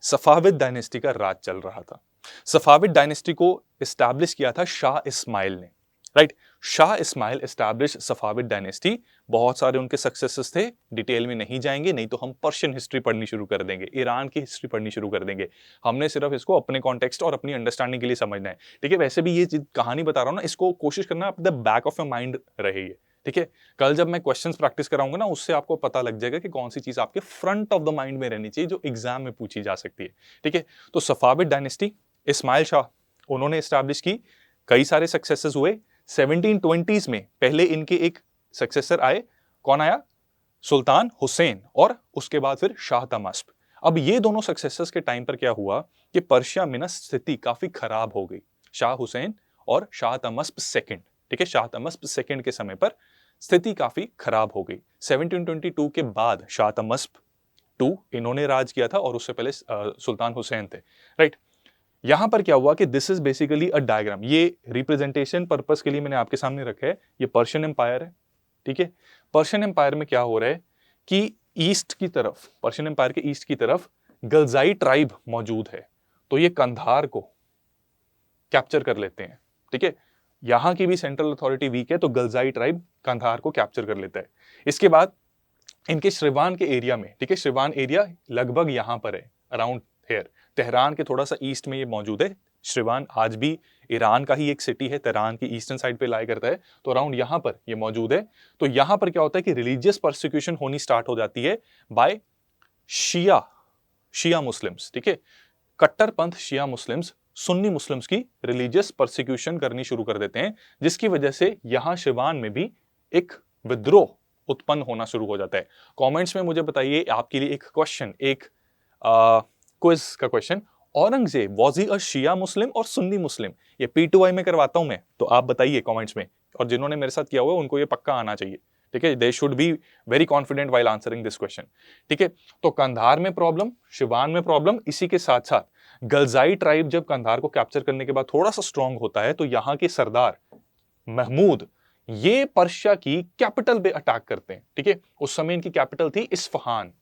सफाविद डायनेस्टी का राज चल रहा था। सफाविद डायनेस्टी को एस्टैब्लिश किया था शाह इस्माइल ने, right. Shah Ismail establish Safavid dynasty. बहुत सारे उनके सक्सेसेस थे, डिटेल में नहीं जाएंगे, नहीं तो हम पर्शियन हिस्ट्री पढ़नी शुरू कर देंगे, ईरान की हिस्ट्री पढ़नी शुरू कर देंगे। हमने सिर्फ इसको अपने कॉन्टेक्स्ट और अपनी अंडरस्टैंडिंग के लिए समझना है, ठीक है। वैसे भी ये कहानी बता रहा हूं ना, इसको कोशिश करना आप the back of your mind रहे, ठीक है। कल जब मैं क्वेश्चंस प्रैक्टिस कराऊंगा ना, उससे आपको पता लग जाएगा कि कौन सी चीज आपके फ्रंट ऑफ द माइंड में रहनी चाहिए जो एग्जाम में पूछी जा सकती है, ठीक है। तो सफाविद डायनेस्टी, इस्माइल शाह, उन्होंने एस्टैब्लिश की, कई सारे सक्सेसेस हुए। 1720s में पहले इनके एक सक्सेसर आए, कौन आया? सुल्तान हुसैन, और उसके बाद फिर शाह तमस्प। अब ये दोनों सक्सेसर्स के टाइम पर क्या हुआ कि पर्शिया में ना स्थिति काफी खराब हो गई। शाह हुसैन और शाह तमस्प सेकंड, ठीक है, शाह तमस्प सेकंड के समय पर स्थिति काफी खराब हो गई। 1722 के बाद शाह तमस्प 2 इन्होंने राज किया था और उससे पहले सुल्तान हुसैन थे, राइट। यहां पर क्या हुआ कि this is basically a diagram, ये रिप्रेजेंटेशन पर्पस के लिए मैंने आपके सामने रखा है। ये पर्शियन एम्पायर है, ठीक है। पर्शियन एम्पायर में क्या हो रहा है कि ईस्ट की तरफ, पर्शियन एम्पायर के ईस्ट की तरफ गलजाई ट्राइब मौजूद है, तो ये कंधार को कैप्चर कर लेते हैं, ठीक है। यहां की भी सेंट्रल अथॉरिटी वीक है, तो गलजाई ट्राइब कंधार को कैप्चर कर लेता है। इसके बाद इनके श्रीवान के एरिया में, ठीक है, श्रीवान एरिया लगभग यहां पर है, अराउंड हेयर, तेहरान के थोड़ा सा ईस्ट में ये मौजूद है। श्रीवान आज भी ईरान का ही एक सिटी है, तेहरान की ईस्टर्न साइड पे लाई करता है, तो अराउंड यहां पर ये मौजूद है। तो यहां पर क्या होता है कि रिलीजियस परसिक्यूशन होनी स्टार्ट हो जाती है बाय शिया मुस्लिम्स, ठीक है। कट्टरपंथ शिया मुस्लिम्स सुन्नी मुस्लिम्स की रिलीजियस परसिक्यूशन करनी शुरू कर देते हैं, जिसकी वजह से यहां शिवान में भी एक विद्रोह उत्पन्न होना शुरू हो जाता है। कमेंट्स में मुझे बताइए, आपके लिए एक क्वेश्चन, एक क्विज का क्वेश्चन, औरंगजेब वाज ही अ शिया मुस्लिम और सुन्नी मुस्लिम? ये P2I में करवाता हूं मैं, तो आप बताइए कमेंट्स में, और जिन्होंने मेरे साथ किया हुआ है उनको ये पक्का आना चाहिए, ठीक है। They should be very confident while answering this question, ठीक है। तो कंधार में प्रॉब्लम, शिवान में प्रॉब्लम, इसी के साथ साथ गलजाई ट्राइब जब कंधार को कैप्चर करने के बाद थोड़ा सा स्ट्रांग होता है तो यहाँ के सरदार महमूद ये पर्शिया की कैपिटल पे अटैक करते हैं। ठीक है, उस समय इनकी कैपिटल थी इस्फहान।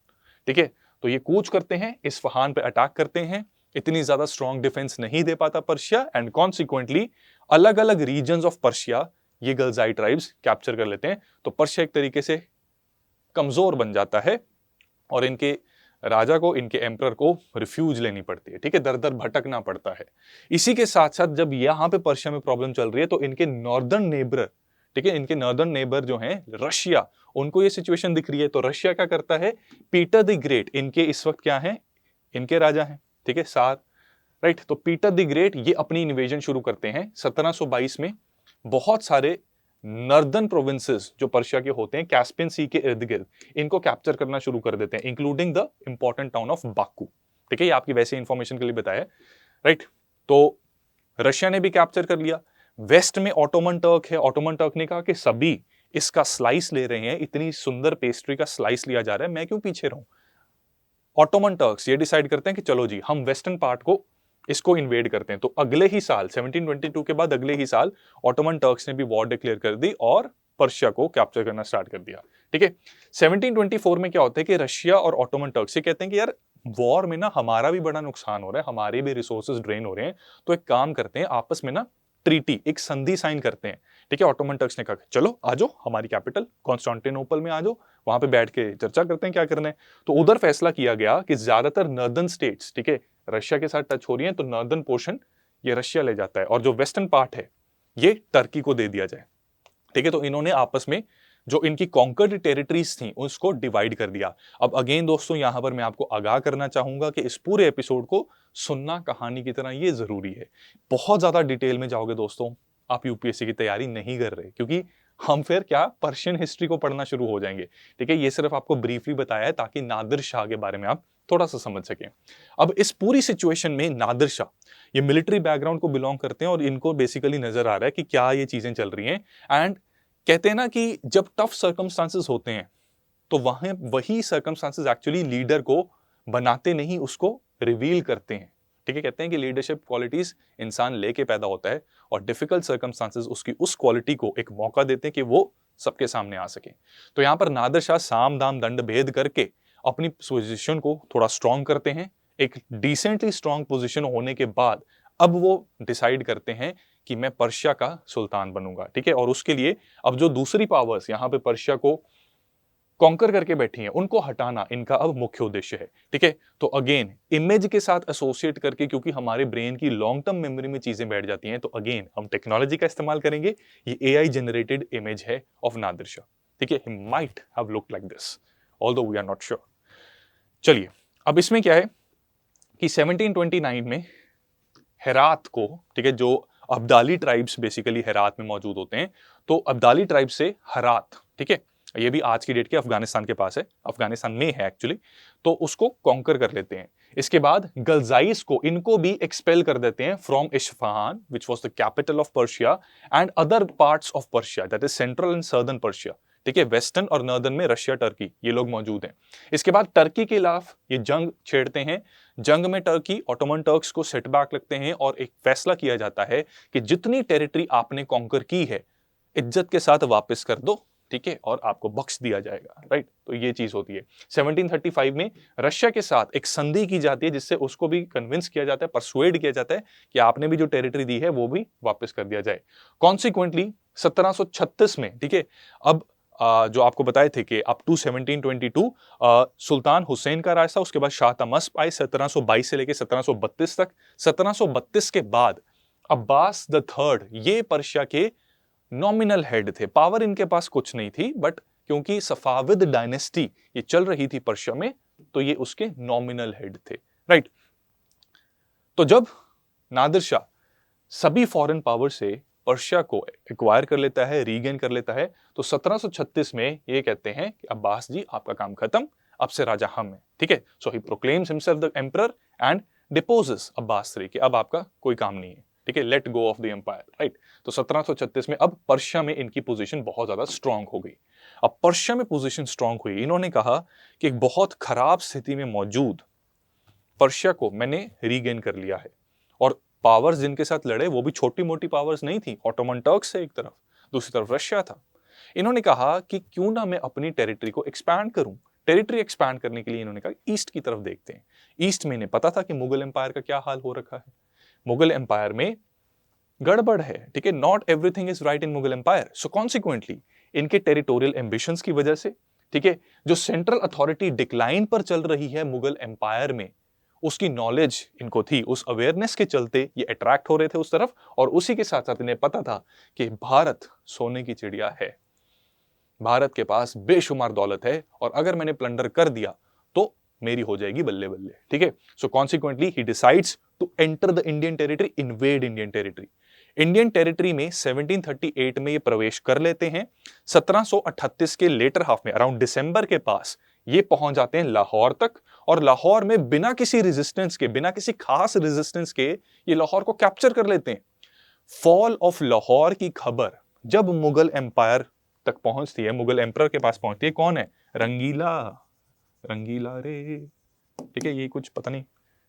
ठीक है, तो ये कूच करते हैं, इस्फहान पे अटैक करते हैं। इतनी ज्यादा स्ट्रांग डिफेंस नहीं दे पाता पर्शिया एंड कॉन्सिक्वेंटली अलग अलग रीजन्स ऑफ पर्शिया ये गलजाई ट्राइब्स कैप्चर कर लेते हैं। तो पर्शिया एक तरीके से कमजोर बन जाता है और इनके राजा को, इनके एम्परर को रिफ्यूज लेनी पड़ती है। ठीक है, दर दर भटकना पड़ता है। इसी के साथ साथ जब यहां पे पर्शिया में प्रॉब्लम चल रही है तो इनके नॉर्दर्न नेबर, ठीक है, इनके नॉर्दर्न नेबर जो हैं रशिया, उनको ये सिचुएशन दिख रही है। तो रशिया क्या करता है, पीटर द ग्रेट इनके इस वक्त क्या है, इनके राजा हैं। ठीक है, सार, राइट। तो पीटर द ग्रेट ये अपनी इन्वेजन शुरू करते हैं 1722 में। बहुत सारे नॉर्दर्न प्रोविंसेस जो पर्शिया के होते हैं कैस्पियन सी के इर्द गिर्द, इनको कैप्चर करना शुरू कर देते हैं, including the important town of Baku. ठीक है, ये आपकी वैसे इंफॉर्मेशन के लिए बताया, राइट। तो रशिया ने भी कैप्चर कर लिया। वेस्ट में ऑटोमन टर्क है। ऑटोमन टर्क ने कहा कि सभी इसका स्लाइस ले रहे हैं, इतनी सुंदर पेस्ट्री का स्लाइस लिया जा रहा है, मैं क्यों पीछे रहूं। ऑटोमन टर्क्स ये डिसाइड करते हैं कि चलो जी हम वेस्टर्न पार्ट को इसको इन्वेड करते हैं। तो अगले ही साल 1722 के बाद अगले ही साल ऑटोमन टर्क्स ने भी वॉर डिक्लेयर कर दी और पर्शिया को कैप्चर करना स्टार्ट कर दिया। ठीक है, 1724 में क्या होता है कि रशिया और ऑटोमन टर्क्स से कहते हैं कि यार वॉर में ना हमारा भी बड़ा नुकसान हो रहा है, हमारे भी रिसोर्सेज ड्रेन हो रहे हैं, तो एक काम करते हैं आपस में ना ट्रीटी, एक संधि साइन करते हैं। ठीक है, ऑटोमन टर्क्स ने कहा चलो आ जाओ हमारी कैपिटल कॉन्स्टेंटिनोपल में आ जाओ, वहां पे बैठ के चर्चा करते हैं क्या करना है। तो उधर फैसला किया गया कि ज्यादातर नॉर्दर्न स्टेट्स, ठीक है, रशिया के साथ टच हो रही है, तो नॉर्दर्न पोर्शन ये रशिया ले जाता है और जो वेस्टर्न पार्ट है ये टर्की को दे दिया जाए। ठीक है, तो इन्होंने आपस में जो इनकी कॉन्कर्ड टेरिटरीज थी उसको डिवाइड कर दिया। अब अगेन दोस्तों यहां पर मैं आपको आगाह करना चाहूंगा कि इस पूरे एपिसोड को सुनना कहानी की तरह ये जरूरी है। बहुत ज्यादा डिटेल में जाओगे दोस्तों आप यूपीएससी की तैयारी नहीं कर रहे, क्योंकि हम फिर क्या पर्शियन हिस्ट्री को पढ़ना शुरू हो जाएंगे। ठीक है, ये सिर्फ आपको ब्रीफली बताया है ताकि नादिर शाह के बारे में आप थोड़ा सा समझ सकें। अब इस पूरी सिचुएशन में नादिर शाह ये मिलिट्री बैकग्राउंड को बिलोंग करते हैं और इनको बेसिकली नजर आ रहा है कि क्या ये चीजें चल रही हैं। एंड कहते हैं ना कि जब टफ सर्कमस्टांसेस होते हैं तो वहां वही सर्कमस्टांसेस एक्चुअली लीडर को बनाते नहीं, उसको रिवील करते हैं। ठीक है, कहते हैं कि लीडरशिप क्वालिटीज इंसान लेके पैदा होता है और डिफिकल्ट सर्कमस्टांसेस उसकी उस क्वालिटी को एक मौका देते हैं कि वो सबके सामने आ सके। तो यहां पर नादिर शाह साम दाम दंड भेद करके अपनी पोजीशन को थोड़ा स्ट्रांग करते हैं। एक डिसेंटली स्ट्रांग पोजीशन होने के बाद अब वो डिसाइड करते हैं कि मैं पर्शिया का सुल्तान बनूंगा। ठीक है, और उसके लिए अब जो दूसरी पावर्स यहां पे पर्शिया को कॉन्कर करके बैठी हैं उनको हटाना इनका अब मुख्य उद्देश्य है। ठीक है, तो अगेन इमेज के साथ एसोसिएट करके, क्योंकि हमारे ब्रेन की लॉन्ग टर्म मेमोरी में चीजें बैठ जाती हैं, तो अगेन हम टेक्नोलॉजी का इस्तेमाल करेंगे। ये एआई जनरेटेड इमेज है ऑफ नादिर शाह। ठीक है, he might have looked like this although we are not sure. चलिए, अब इसमें क्या है कि 1729 में हेरात को, ठीक है, जो अब्दाली ट्राइब्स बेसिकली हेरात में मौजूद होते हैं, तो अब्दाली ट्राइब से हरात, ठीक है, ये भी आज की डेट के अफगानिस्तान के पास है, अफगानिस्तान में है एक्चुअली, तो उसको कॉन्कर कर लेते हैं। इसके बाद गलजाइस को, इनको भी एक्सपेल कर देते हैं from Isfahan which was the capital of Persia and other parts of Persia, that is central and southern Persia. ठीक है, वेस्टर्न और नॉर्दर्न में रशिया, टर्की, ये लोग मौजूद हैं। इसके बाद टर्की के खिलाफ ये जंग छेड़ते हैं। जंग में टर्की ऑटोमन टर्क्स को सेटबैक लगते हैं और एक फैसला किया जाता है कि जितनी टेरिटरी आपने कॉन्कर की है इज्जत के साथ वापस कर दो। ठीक है, और आपको बख्श दिया जाएगा। राइट, तो ये चीज होती है। 1735 में रशिया के साथ एक संधि की जाती है जिससे उसको भी कन्विंस किया जाता है, परसुएड किया जाता है कि आपने भी जो टेरिटरी दी है वो भी वापस कर दिया जाए। कॉन्सिक्वेंटली 1736 में, ठीक है, अब जो आपको बताए थे कि अप टू 1722 सुल्तान हुसैन का राज था, उसके बाद शाह तमस्प आए 1722 से लेकर 1732 तक। 1732 के बाद अब्बास द थर्ड ये पर्शिया के नॉमिनल हेड थे, पावर इनके पास कुछ नहीं थी, बट क्योंकि सफाविद डायनेस्टी ये चल रही थी पर्शिया में, तो ये उसके नॉमिनल हेड थे। राइट, तो जब नादिर शाह सभी फॉरेन पावर से पर्शिया को एक्वायर कर लेता है, रीगेन कर लेता है, तो 1736 में ये कहते हैं कि अब्बास जी आपका काम खत्म, अब से राजा हम हैं। ठीक है, so he proclaims himself the emperor and deposes Abbas III कि अब आपका कोई काम नहीं है। ठीक है, let go of the empire. Right, तो 1736 में अब पर्शिया में इनकी पोजीशन बहुत ज्यादा स्ट्रांग हो गई। अब पर्शिया में पोजीशन स्ट्रांग हुई, इन्होंने कहा कि एक बहुत खराब स्थिति में मौजूद पर्शिया को मैंने रीगेन कर लिया है। और पावर्स जिनके साथ लड़े वो भी छोटी मोटी पावर्स नहीं थी, ऑटोमन टर्क्स है एक तरफ, दूसरी तरफ रशिया था। इन्होंने कहा कि क्यों ना मैं अपनी टेरिटरी को एक्सपैंड करूं। टेरिटरी एक्सपैंड करने के लिए इन्होंने कहा ईस्ट की तरफ देखते हैं। ईस्ट में इन्हें पता था कि मुगल एम्पायर का क्या हाल हो रखा है, मुगल एम्पायर में गड़बड़ है, ठीक है, not everything is right in Mughal empire. So consequently इनके टेरिटोरियल एम्बिशंस की वजह से, ठीक है, जो सेंट्रल अथॉरिटी डिक्लाइन पर चल रही है मुगल एम्पायर में, उसकी नॉलेज इनको थी, उस अवेयरनेस के चलते ये अट्रैक्ट हो रहे थे उस तरफ। और उसी के साथ साथ इन्हें पता था कि भारत सोने की चिड़िया है, भारत के पास बेशुमार दौलत है, और अगर मैंने प्लंडर कर दिया तो मेरी हो जाएगी बल्ले बल्ले, ठीक है। So consequently he decides to enter the Indian territory, invade Indian territory. Indian territory में 1738 में ये प्रवेश कर लेते हैं। 1738 के लेटर हाफ में, अराउंड दिसंबर के पास, ये पहुंच जाते हैं लाहौर तक, और लाहौर में बिना किसी रेजिस्टेंस के, बिना किसी खास रेजिस्टेंस के, ये लाहौर को कैप्चर कर लेते हैं। फॉल ऑफ लाहौर की खबर जब मुगल एम्पायर तक पहुंचती है, मुगल एम्परर के पास पहुंचती है, कौन है, रंगीला, रंगीला रे, ठीक है, ये कुछ पता नहीं,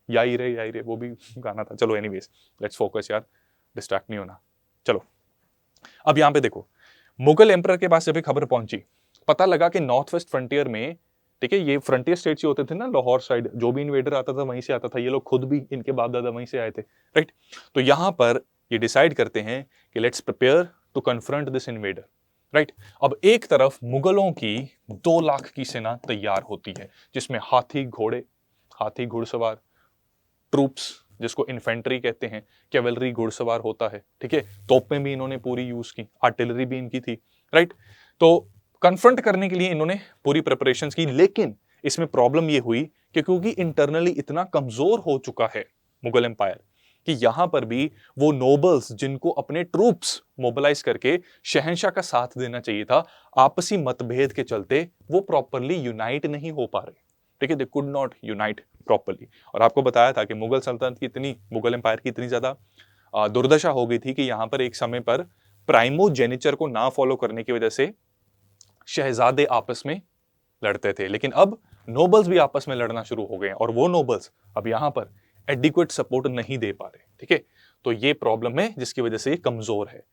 याई रे वो भी गाना था। चलो एनीवेज, लेट्स फोकस यार, डिस्ट्रैक्ट नहीं होना। चलो अब यहां पे देखो, मुगल एम्परर के पास जब ये खबर पहुंची, पता लगा कि नॉर्थ वेस्ट फ्रंटियर में, ठीक है, ये फ्रंटियर स्टेट्स ही होते थे ना, लाहौर साइड जो भी इन्वेडर आता था वहीं से आता था, ये लोग खुद भी, इनके बाप दादा वहीं से आए थे, राइट। तो यहां पर ये डिसाइड करते हैं कि let's prepare to confront this invader, right. अब एक तरफ मुगलों की 2 लाख की सेना तैयार होती है, जिसमें हाथी घोड़े, हाथी घुड़सवार, ट्रूप्स जिसको इन्फेंट्री कहते हैं, कैवलरी घुड़सवार होता है, ठीक है, तोपें भी इन्होंने पूरी यूज की, आर्टिलरी भी इनकी थी, राइट। तो कन्फ्रंट करने के लिए इन्होंने पूरी प्रिपरेशंस की, लेकिन इसमें प्रॉब्लम ये हुई कि क्योंकि इंटरनली इतना कमजोर हो चुका है मुगल एम्पायर कि यहां पर भी वो नोबल्स जिनको अपने ट्रूप्स मोबिलाइज करके शहंशाह का साथ देना चाहिए था, आपसी मतभेद के चलते वो प्रॉपरली यूनाइट नहीं हो पा रहे, ठीक है, they could not unite properly. और आपको बताया था कि मुगल सल्तनत की इतनी, मुगल एम्पायर की इतनी ज्यादा दुर्दशा हो गई थी कि यहां पर एक समय पर प्राइमोजेनिचर को ना फॉलो करने की वजह से शहजादे आपस में लड़ते थे, लेकिन अब नोबल्स भी आपस में लड़ना शुरू हो गए हैं, और वो नोबल्स अब यहां पर एडिक्वेट सपोर्ट नहीं दे पा रहे, ठीक है। तो ये प्रॉब्लम है जिसकी वजह से ये कमजोर है।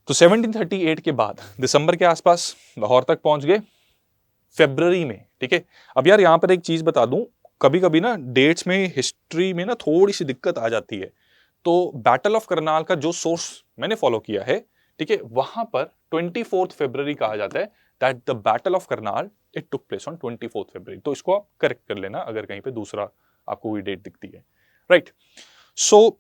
तो 1738 के बाद दिसंबर के आसपास लाहौर तक पहुंच गए, फरवरी में, ठीक है। अब यार यहां पर एक चीज बता दूं, कभी कभी ना डेट्स में, हिस्ट्री में ना थोड़ी सी दिक्कत आ जाती है। तो बैटल ऑफ करनाल का जो सोर्स मैंने फॉलो किया है, ठीक है, वहां पर 24 फरवरी कहा जाता है, that the battle of Karnal it took place on 24 फरवरी। तो इसको आप करेक्ट कर लेना अगर कहीं पे दूसरा आपको कोई डेट दिखती है, राइट। सो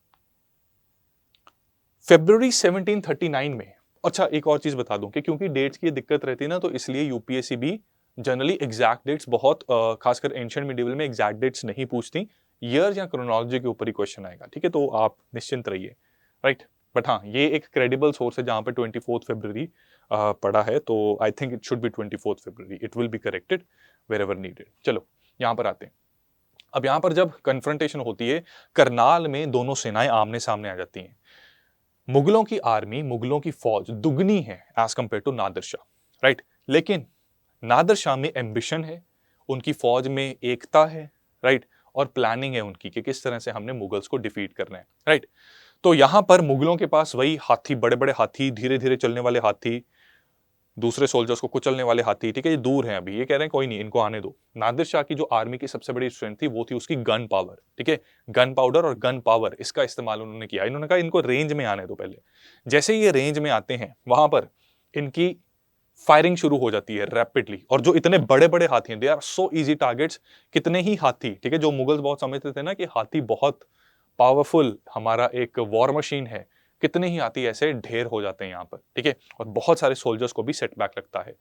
फरवरी 1739 में, अच्छा एक और चीज बता दूं कि क्योंकि डेट्स की दिक्कत रहती है ना, तो इसलिए यूपीएससी भी जनरली एग्जैक्ट डेट्स बहुत, खासकर एंशिएंट मिडिवल में एग्जैक्ट डेट्स नहीं पूछती, ईयर या क्रोनोलॉजी के ऊपर ही क्वेश्चन आएगा, ठीक है, तो आप निश्चिंत रहिए, राइट। बट हाँ, ये एक क्रेडिबल सोर्स है जहां पे 24 फरवरी पड़ा है, तो I think it should be 24 February, it will be corrected wherever needed. चलो यहां पर आते हैं। अब यहां पर जब कन्फ्रंटेशन होती है, करनाल में दोनों सेनाएं आमने सामने आ जाती हैं। मुगलों की आर्मी, मुगलों की फौज दुगनी है as compare to Nadir Shah, right. लेकिन नादिर शाह में एम्बिशन है, उनकी फौज में एकता है, राइट, और प्लानिंग है उनकी कि किस तरह से हमने मुगल्स को डिफीट करना है, राइट। तो यहां पर मुगलों के पास वही हाथी, बड़े बड़े हाथी, धीरे धीरे चलने वाले हाथी, दूसरे सोल्जर्स को कुचलने वाले हाथी, ठीक है, ये दूर हैं अभी, ये कह रहे हैं कोई नहीं, इनको आने दो। नादिर शाह की जो आर्मी की सबसे बड़ी स्ट्रेंथ थी वो थी उसकी गन पावर, ठीक है, गन पाउडर और गन पावर, इसका इस्तेमाल उन्होंने किया। इन्होंने कहा इनको रेंज में आने दो पहले। जैसे ये रेंज में आते हैं, वहां पर इनकी फायरिंग शुरू हो जाती है रैपिडली, और जो इतने बड़े बड़े हाथी हैं, they are so easy targets. कितने ही हाथी, ठीक है, जो मुगल्स बहुत समझते थे ना कि हाथी बहुत पावरफुल हमारा एक वॉर मशीन है, कितने ही हाथी ऐसे ढेर हो जाते हैं यहाँ पर, ठीक है, और बहुत सारे सोल्जर्स को भी सेटबैक लगता है।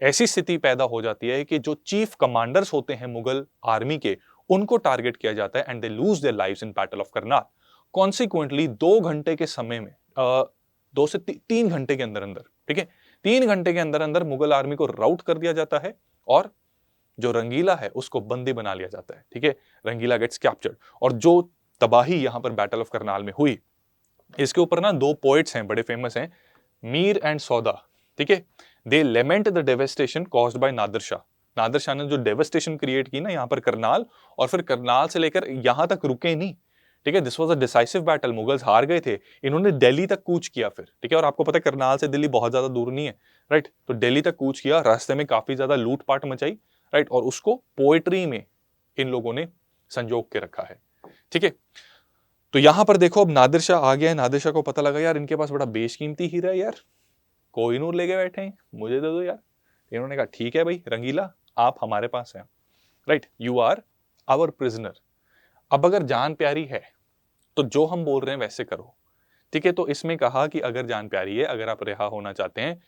ऐसी स्थिति पैदा हो जाती है कि जो चीफ कमांडर्स होते हैं मुगल आर्मी के, उनको टारगेट किया जाता है, and they lose their lives in battle of Karnal. Consequently 2 घंटे के समय में, 2 से 3 घंटे के अंदर अंदर, ठीक है, 3 घंटे के अंदर अंदर मुगल आर्मी को राउट कर दिया जाता है, और जो रंगीला है उसको बंदी बना लिया जाता है, ठीक है, रंगीला गेट्स कैप्चर्ड। और जो तबाही यहां पर बैटल ऑफ करनाल में हुई, इसके ऊपर ना 2 पोएट्स हैं बड़े फेमस हैं, मीर एंड सौदा, ठीक है, they lament the devastation caused by Nadir Shah. Nadir Shah ने जो डेवस्टेशन क्रिएट की ना यहाँ पर करनाल, और फिर करनाल से लेकर यहाँ तक रुके नहीं, ठीक है। This was a decisive battle, Mughals हार गए थे, इन्होंने दिल्ली तक कूच किया फिर, ठीक है। और आपको पता है करनाल से दिल्ली बहुत ज्यादा दूर नहीं है, राइट। तो दिल्ली तक कूच किया, रास्ते में काफी ज्यादा लूटपाट मचाई, राइट, और उसको पोएट्री में इन लोगों ने संजोग के रखा है, ठीक है। तो यहां पर देखो अब नादिर शाह आ गया है, नादिर शाह को पता लगा यार इनके पास बड़ा बेशकीमती हीरा है यार, कोहिनूर लेके बैठे हैं, मुझे दे दो यार। इन्होंने कहा ठीक है भाई रंगीला, आप हमारे पास हैं, right, you are our prisoner. अब अगर जान प्यारी है तो जो हम बोल रहे हैं वैसे करो, ठीक है। तो इसमें कहा कि अगर जान प्यारी है, अगर आप रिहा होना चाहते हैं,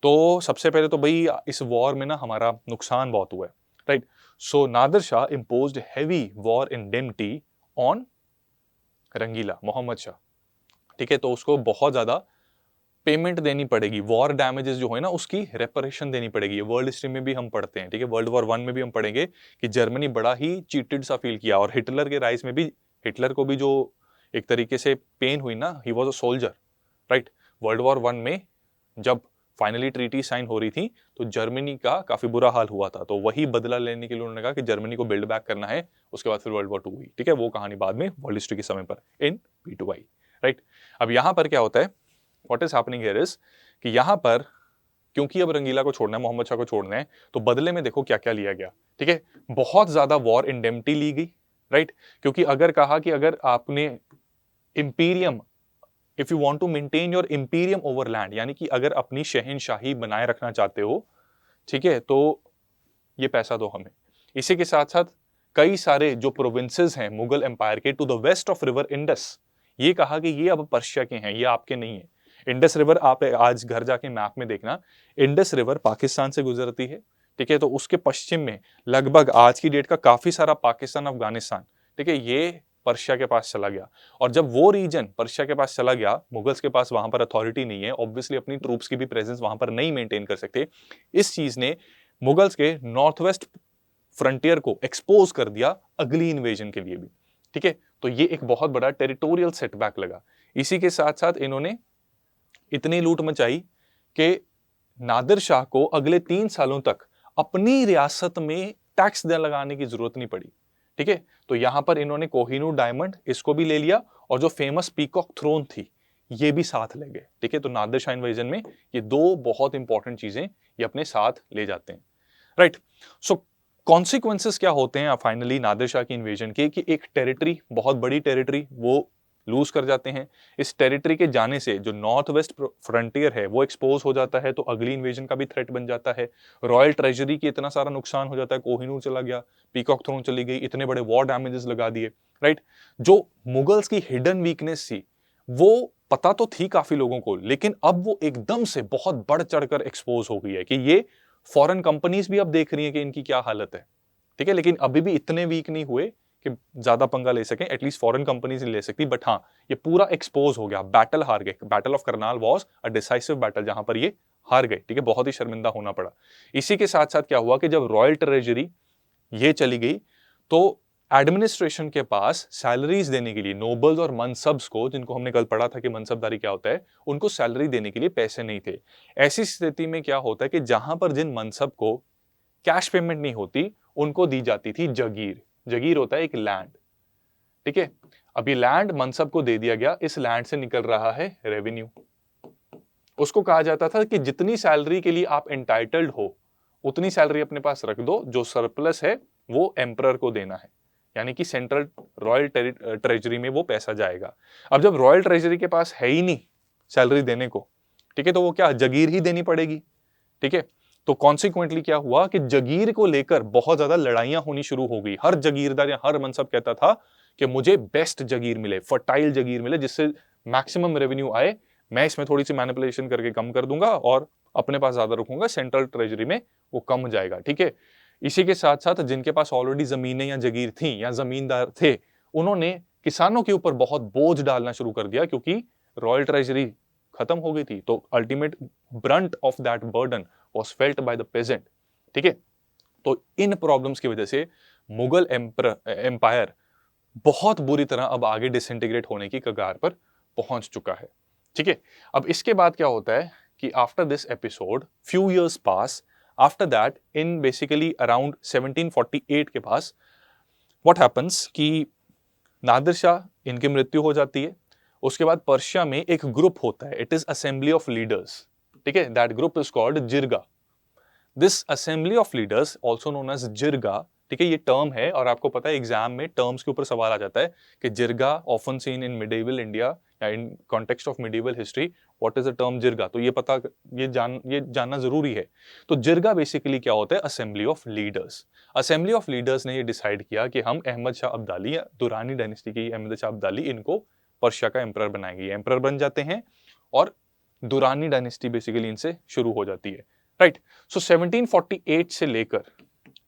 तो सबसे पहले तो भाई इस वॉर में ना हमारा नुकसान बहुत हुआ है, right. So Nadir Shah imposed heavy war indemnity on Rangila, Mohammad Shah, ठीक है। तो उसको बहुत ज्यादा पेमेंट देनी पड़ेगी, वॉर डैमेजेस जो है ना उसकी रेपरेशन देनी पड़ेगी। ये वर्ल्ड हिस्ट्री में भी हम पढ़ते हैं, ठीक है। वर्ल्ड वॉर 1 में भी हम पढ़ेंगे कि जर्मनी बड़ा ही चीटेड सा फील किया, और हिटलर के राइज में भी हिटलर को भी जो एक तरीके से पेन हुई ना, he was a soldier, right. World war 1 में जब फाइनली ट्रीटी साइन हो रही थी तो जर्मनी का काफी बुरा हाल हुआ था, तो वही बदला लेने के लिए उन्होंने कहा कि जर्मनी को बिल्ड बैक करना है। उसके बाद फिर वर्ल्ड वॉर 2 हुई, ठीक है। वो कहानी बाद में वर्ल्ड हिस्ट्री के समय पर इन P2I, राइट। अब यहां पर क्या होता है, what is happening here is कि यहां पर क्योंकि अब रंगीला को छोड़ना है, मोहम्मद शाह को छोड़ना है, तो बदले में देखो क्या क्या लिया गया, ठीक है। बहुत ज्यादा वॉर इंडेमनिटी ली गई, राइट। क्योंकि अगर कहा कि अगर आपने imperium, if you want to maintain your imperium over land, यानी कि अगर अपनी शहनशाही बनाए रखना चाहते हो, ठीक है, तो ये पैसा दो हमें। इसी के साथ साथ कई सारे जो प्रोविंसेस हैं मुगल एम्पायर के to the west of river Indus, ये कहा कि ये अब पर्शिया के हैं, ये आपके नहीं है। इंडस रिवर आप आज घर जाके मैप में देखना, इंडस रिवर पाकिस्तान से गुजरती है, ठीक है। तो उसके पश्चिम में लगभग आज की डेट का काफी सारा पाकिस्तान, अफगानिस्तान, ठीक है, ये पर्शिया के पास चला गया। और जब वो रीजन पर्शिया के पास चला गया, मुगल्स के पास वहां पर अथॉरिटी नहीं है, ऑब्वियसली अपनी ट्रूप्स की भी प्रेजेंस वहां पर नहीं मेंटेन कर सकते। इस चीज ने मुगल्स के नॉर्थ वेस्ट फ्रंटियर को एक्सपोज कर दिया अगली इन्वेजन के लिए भी, ठीक है। तो ये एक बहुत बड़ा टेरिटोरियल सेटबैक लगा। इसी के साथ साथ इन्होंने इतनी लूट मचाई कि नादिर शाह को अगले 3 सालों तक अपनी रियासत में टैक्स लगाने की जरूरत नहीं पड़ी, ठीक है। तो यहां पर इन्होंने कोहिनूर डायमंड इसको भी ले लिया, और जो फेमस पीकॉक थ्रोन थी ये भी साथ ले गए, ठीक है। तो नादिर शाह इन्वेजन में ये 2 बहुत इंपॉर्टेंट चीजें ये अपने साथ ले जाते हैं, राइट। सो कॉन्सिक्वेंसेस क्या होते हैं फाइनली नादिर शाह की इन्वेजन के, कि एक टेरिटरी, बहुत बड़ी टेरिटरी वो लूज कर जाते हैं। इस टेरिटरी के जाने से जो नॉर्थ वेस्ट फ्रंटियर है वो एक्सपोज हो जाता है, तो अगली इन्वेजन का भी थ्रेट बन जाता है। रॉयल ट्रेजरी की इतना सारा नुकसान हो जाता है, कोहिनूर चला गया, पीकॉक थ्रोन चली गई, इतने बड़े वॉर डैमेजेस लगा दिए, राइट। जो मुगल्स की हिडन वीकनेस थी वो पता तो थी काफी लोगों को, लेकिन अब वो एकदम से बहुत बढ़ चढ़कर एक्सपोज हो गई है कि ये फॉरेन कंपनीज भी अब देख रही हैं कि इनकी क्या हालत है, ठीक है। लेकिन अभी भी इतने वीक नहीं हुए कि ज्यादा पंगा ले सकें, एटलीस्ट फॉरेन कंपनीज नहीं ले सकती, बट हाँ ये पूरा एक्सपोज हो गया, बैटल हार गए। Battle of Karnal was a decisive battle जहां पर ये हार गए, ठीक है, बहुत ही शर्मिंदा होना पड़ा। इसी के साथ साथ क्या हुआ कि जब रॉयल ट्रेजरी ये चली गई, तो एडमिनिस्ट्रेशन के पास सैलरीज देने के लिए नोबल्स और मनसब्स को, जिनको हमने कल पढ़ा था कि मनसबदारी क्या होता है, उनको सैलरी देने के लिए पैसे नहीं थे। ऐसी स्थिति में क्या होता है कि जहां पर जिन मनसब को कैश पेमेंट नहीं होती उनको दी जाती थी जगीर। जगीर होता है एक लैंड, ठीक है। अब ये लैंड मनसब को दे दिया गया, इस लैंड से निकल रहा है रेवेन्यू। उसको कहा जाता था कि जितनी सैलरी के लिए आप एंटाइटल्ड हो उतनी सैलरी अपने पास रख दो, जो सरप्लस है वो एम्परर को देना है, यानी कि सेंट्रल रॉयल ट्रेजरी में वो पैसा जाएगा। अब जब रॉयल ट्रेजरी के पास है ही नहीं सैलरी देने को, ठीक है, तो वो क्या जगीर ही देनी पड़ेगी, ठीक है। तो कॉन्सिक्वेंटली क्या हुआ कि जगीर को लेकर बहुत ज्यादा लड़ाइयां होनी शुरू हो गई। हर जगीरदार या हर मनसब कहता था कि मुझे बेस्ट जगीर मिले, फर्टाइल जगीर मिले, जिससे मैक्सिमम रेवेन्यू आए, मैं इसमें थोड़ी सी मैनिपुलेशन करके कम कर दूंगा और अपने पास ज्यादा रखूंगा, सेंट्रल ट्रेजरी में वो कम हो जाएगा, ठीक है। इसी के साथ साथ जिनके पास ऑलरेडी जमीनें या जगीर थी या जमींदार थे, उन्होंने किसानों के ऊपर बहुत बोझ डालना शुरू कर दिया, क्योंकि रॉयल ट्रेजरी खत्म हो गई थी। तो ultimate Brunt of that burden was felt by the peasant, ठीक है। तो इन प्रॉब्लम्स की वजह से मुगल एम्पायर बहुत बुरी तरह अब आगे डिसइंटीग्रेट होने की कगार पर पहुंच चुका है, ठीक है। अब इसके बाद क्या होता है कि after this episode few years pass, after that in basically around 1748 के पास व्हाट हैपन्स कि नादिर शाह, इनकी मृत्यु हो जाती है। उसके बाद पर्शिया में एक ग्रुप होता है, it is assembly of leaders, ठीक है, that group is called jirga. This assembly of leaders also known as jirga, ठीक है, ये टर्म है और आपको पता है एग्जाम में टर्म्स के ऊपर सवाल आ जाता है कि jirga often seen in medieval India या in context of medieval history, what is the term jirga, तो ये जानना जरूरी है। तो जिरगा बेसिकली क्या होता है, assembly of leaders. Assembly of leaders ने ये डिसाइड किया कि हम अहमद शाह अब्दाली या दुरानी डायनेस्टी की अहमद शाह अब्दाली, इनको पर्शिया का एम्परर बनाएंगे। एम्परर बन जाते हैं और दुरानी डायनेस्टी बेसिकली इनसे शुरू हो जाती है, राइट। सो 1748 से लेकर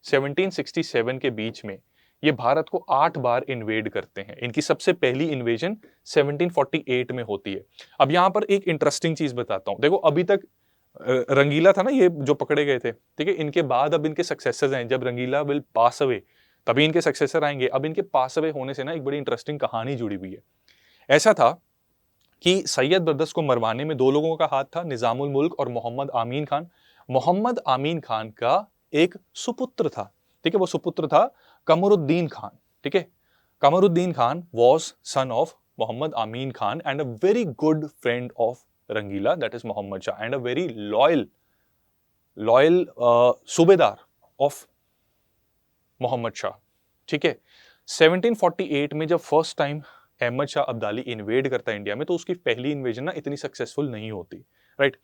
1767 के बीच में ये भारत को 8 बार इन्वेड करते हैं। इनकी सबसे पहली इन्वेजन 1748 में होती है। अब यहां पर एक इंटरेस्टिंग चीज बताता हूं, देखो अभी तक रंगीला था ना ये जो पकड़े गए थे, ठीक है, इनके बाद अब इनके सक्सेसर्स हैं। जब रंगीला विल पास अवे तभी इनके सक्सेसर आएंगे। अब इनके पास अवे होने से ना एक बड़ी इंटरेस्टिंग कहानी जुड़ी हुई है। ऐसा था कि सैयद ब्रदर्स को मरवाने में 2 लोगों का हाथ था, निजामुल मुल्क और मोहम्मद आमीन खान। मोहम्मद आमीन खान का एक सुपुत्र था, ठीक है, वो सुपुत्र था कमरुद्दीन खान, ठीक है। Qamaruddin Khan was son of Mohammad Amin Khan and a very good friend of Rangila, that is Mohammad Shah, and a very loyal subedar of Mohammad Shah, ठीक है। 1748 में जब first time Ahmad Shah Abdali invade करता है इंडिया में, तो उसकी पहली इन्वेजन ना इतनी सक्सेसफुल नहीं होती, राइट।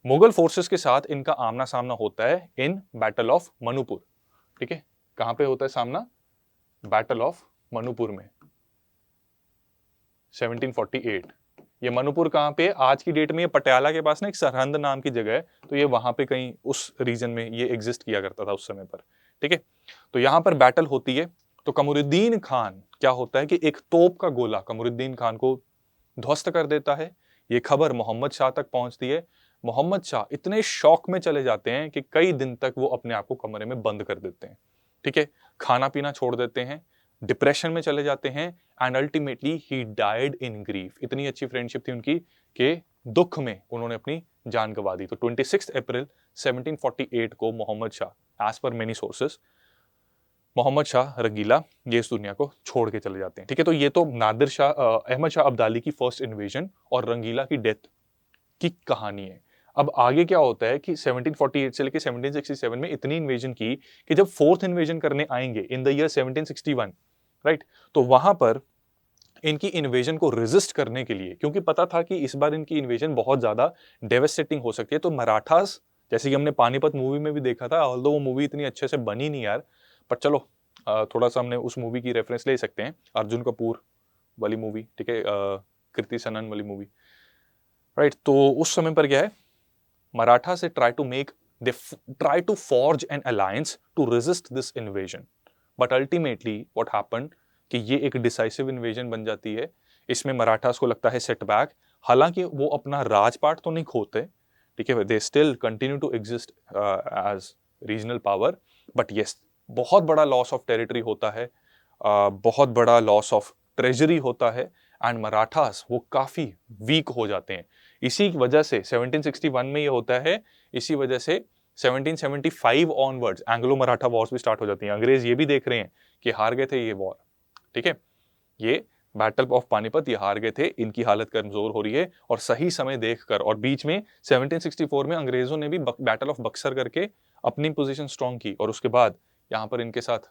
मुगल फोर्सेस के साथ इनका आमना सामना होता है इन बैटल ऑफ मनुपुर, ठीक है। कहां पे होता है सामना, बैटल ऑफ मनुपुर में 1748। ये मनुपुर कहां पे, आज की डेट में ये पटियाला के पास ना एक सरहंद नाम की जगह है, तो ये वहां पे कहीं उस रीजन में ये एग्जिस्ट किया करता था उस समय पर, ठीक है। तो यहां पर बैटल होती है, तो कमरुद्दीन खान क्या होता है कि एक तोप का गोला कमरुद्दीन खान को ध्वस्त कर देता है। ये खबर मोहम्मद शाह तक पहुंचती है। मोहम्मद शाह इतने शौक में चले जाते हैं कि कई दिन तक वो अपने आप को कमरे में बंद कर देते हैं, ठीक है, खाना पीना छोड़ देते हैं, डिप्रेशन में चले जाते हैं, and ultimately he died in grief. इतनी अच्छी फ्रेंडशिप थी उनकी कि दुख में उन्होंने अपनी जान गंवा दी। तो 26 अप्रैल 1748 को Mohammad Shah, as per many sources, Mohammad Shah Rangila ये इस दुनिया को छोड़ के चले जाते हैं, ठीक है। तो ये तो नादिर शाह अहमद शाह अब्दाली की फर्स्ट इन्वेजन और रंगीला की डेथ की कहानी है। अब आगे क्या होता है कि 1748 से लेकर 1767 में इतनी इन्वेजन की कि जब फोर्थ इन्वेजन करने आएंगे इन द ईयर 1761, राइट, तो वहां पर इनकी इन्वेजन को रेजिस्ट करने के लिए, क्योंकि पता था कि इस बार इनकी इन्वेजन बहुत ज्यादा डेवास्टेटिंग हो सकती है, तो मराठास, जैसे कि हमने पानीपत मूवी में भी देखा था, ऑल्दो वो मूवी इतनी अच्छे से बनी नहीं यार, पर चलो थोड़ा सा हमने उस मूवी की रेफरेंस ले सकते हैं, अर्जुन कपूर वाली मूवी, ठीक है, कृति सनन वाली मूवी, राइट। तो उस समय पर क्या है, मराठा से try to forge an alliance to resist this invasion, but ultimately what happened कि ये एक डिसाइसिव इन्वेजन बन जाती है। इसमें मराठास को लगता है सेटबैक, हालांकि वो अपना राजपाट तो नहीं खोते, ठीक है, they still continue to exist as regional power, but yes बहुत बड़ा लॉस ऑफ टेरिटरी होता है, बहुत बड़ा लॉस ऑफ ट्रेजरी होता है, एंड मराठास वो काफी वीक हो जाते हैं। इसी वजह से 1761 में ये होता है, इसी वजह से 1775 ऑनवर्ड्स एंग्लो मराठा वॉर्स भी स्टार्ट हो जाती हैं। अंग्रेज ये भी देख रहे हैं कि हार गए थे ये वॉर, ठीक है, ये बैटल ऑफ पानीपत ये हार गए थे, इनकी हालत कमजोर हो रही है, और सही समय देखकर, और बीच में 1764 में अंग्रेजों ने भी बैटल ऑफ बक्सर करके अपनी पोजीशन स्ट्रांग की, और उसके बाद यहां पर इनके साथ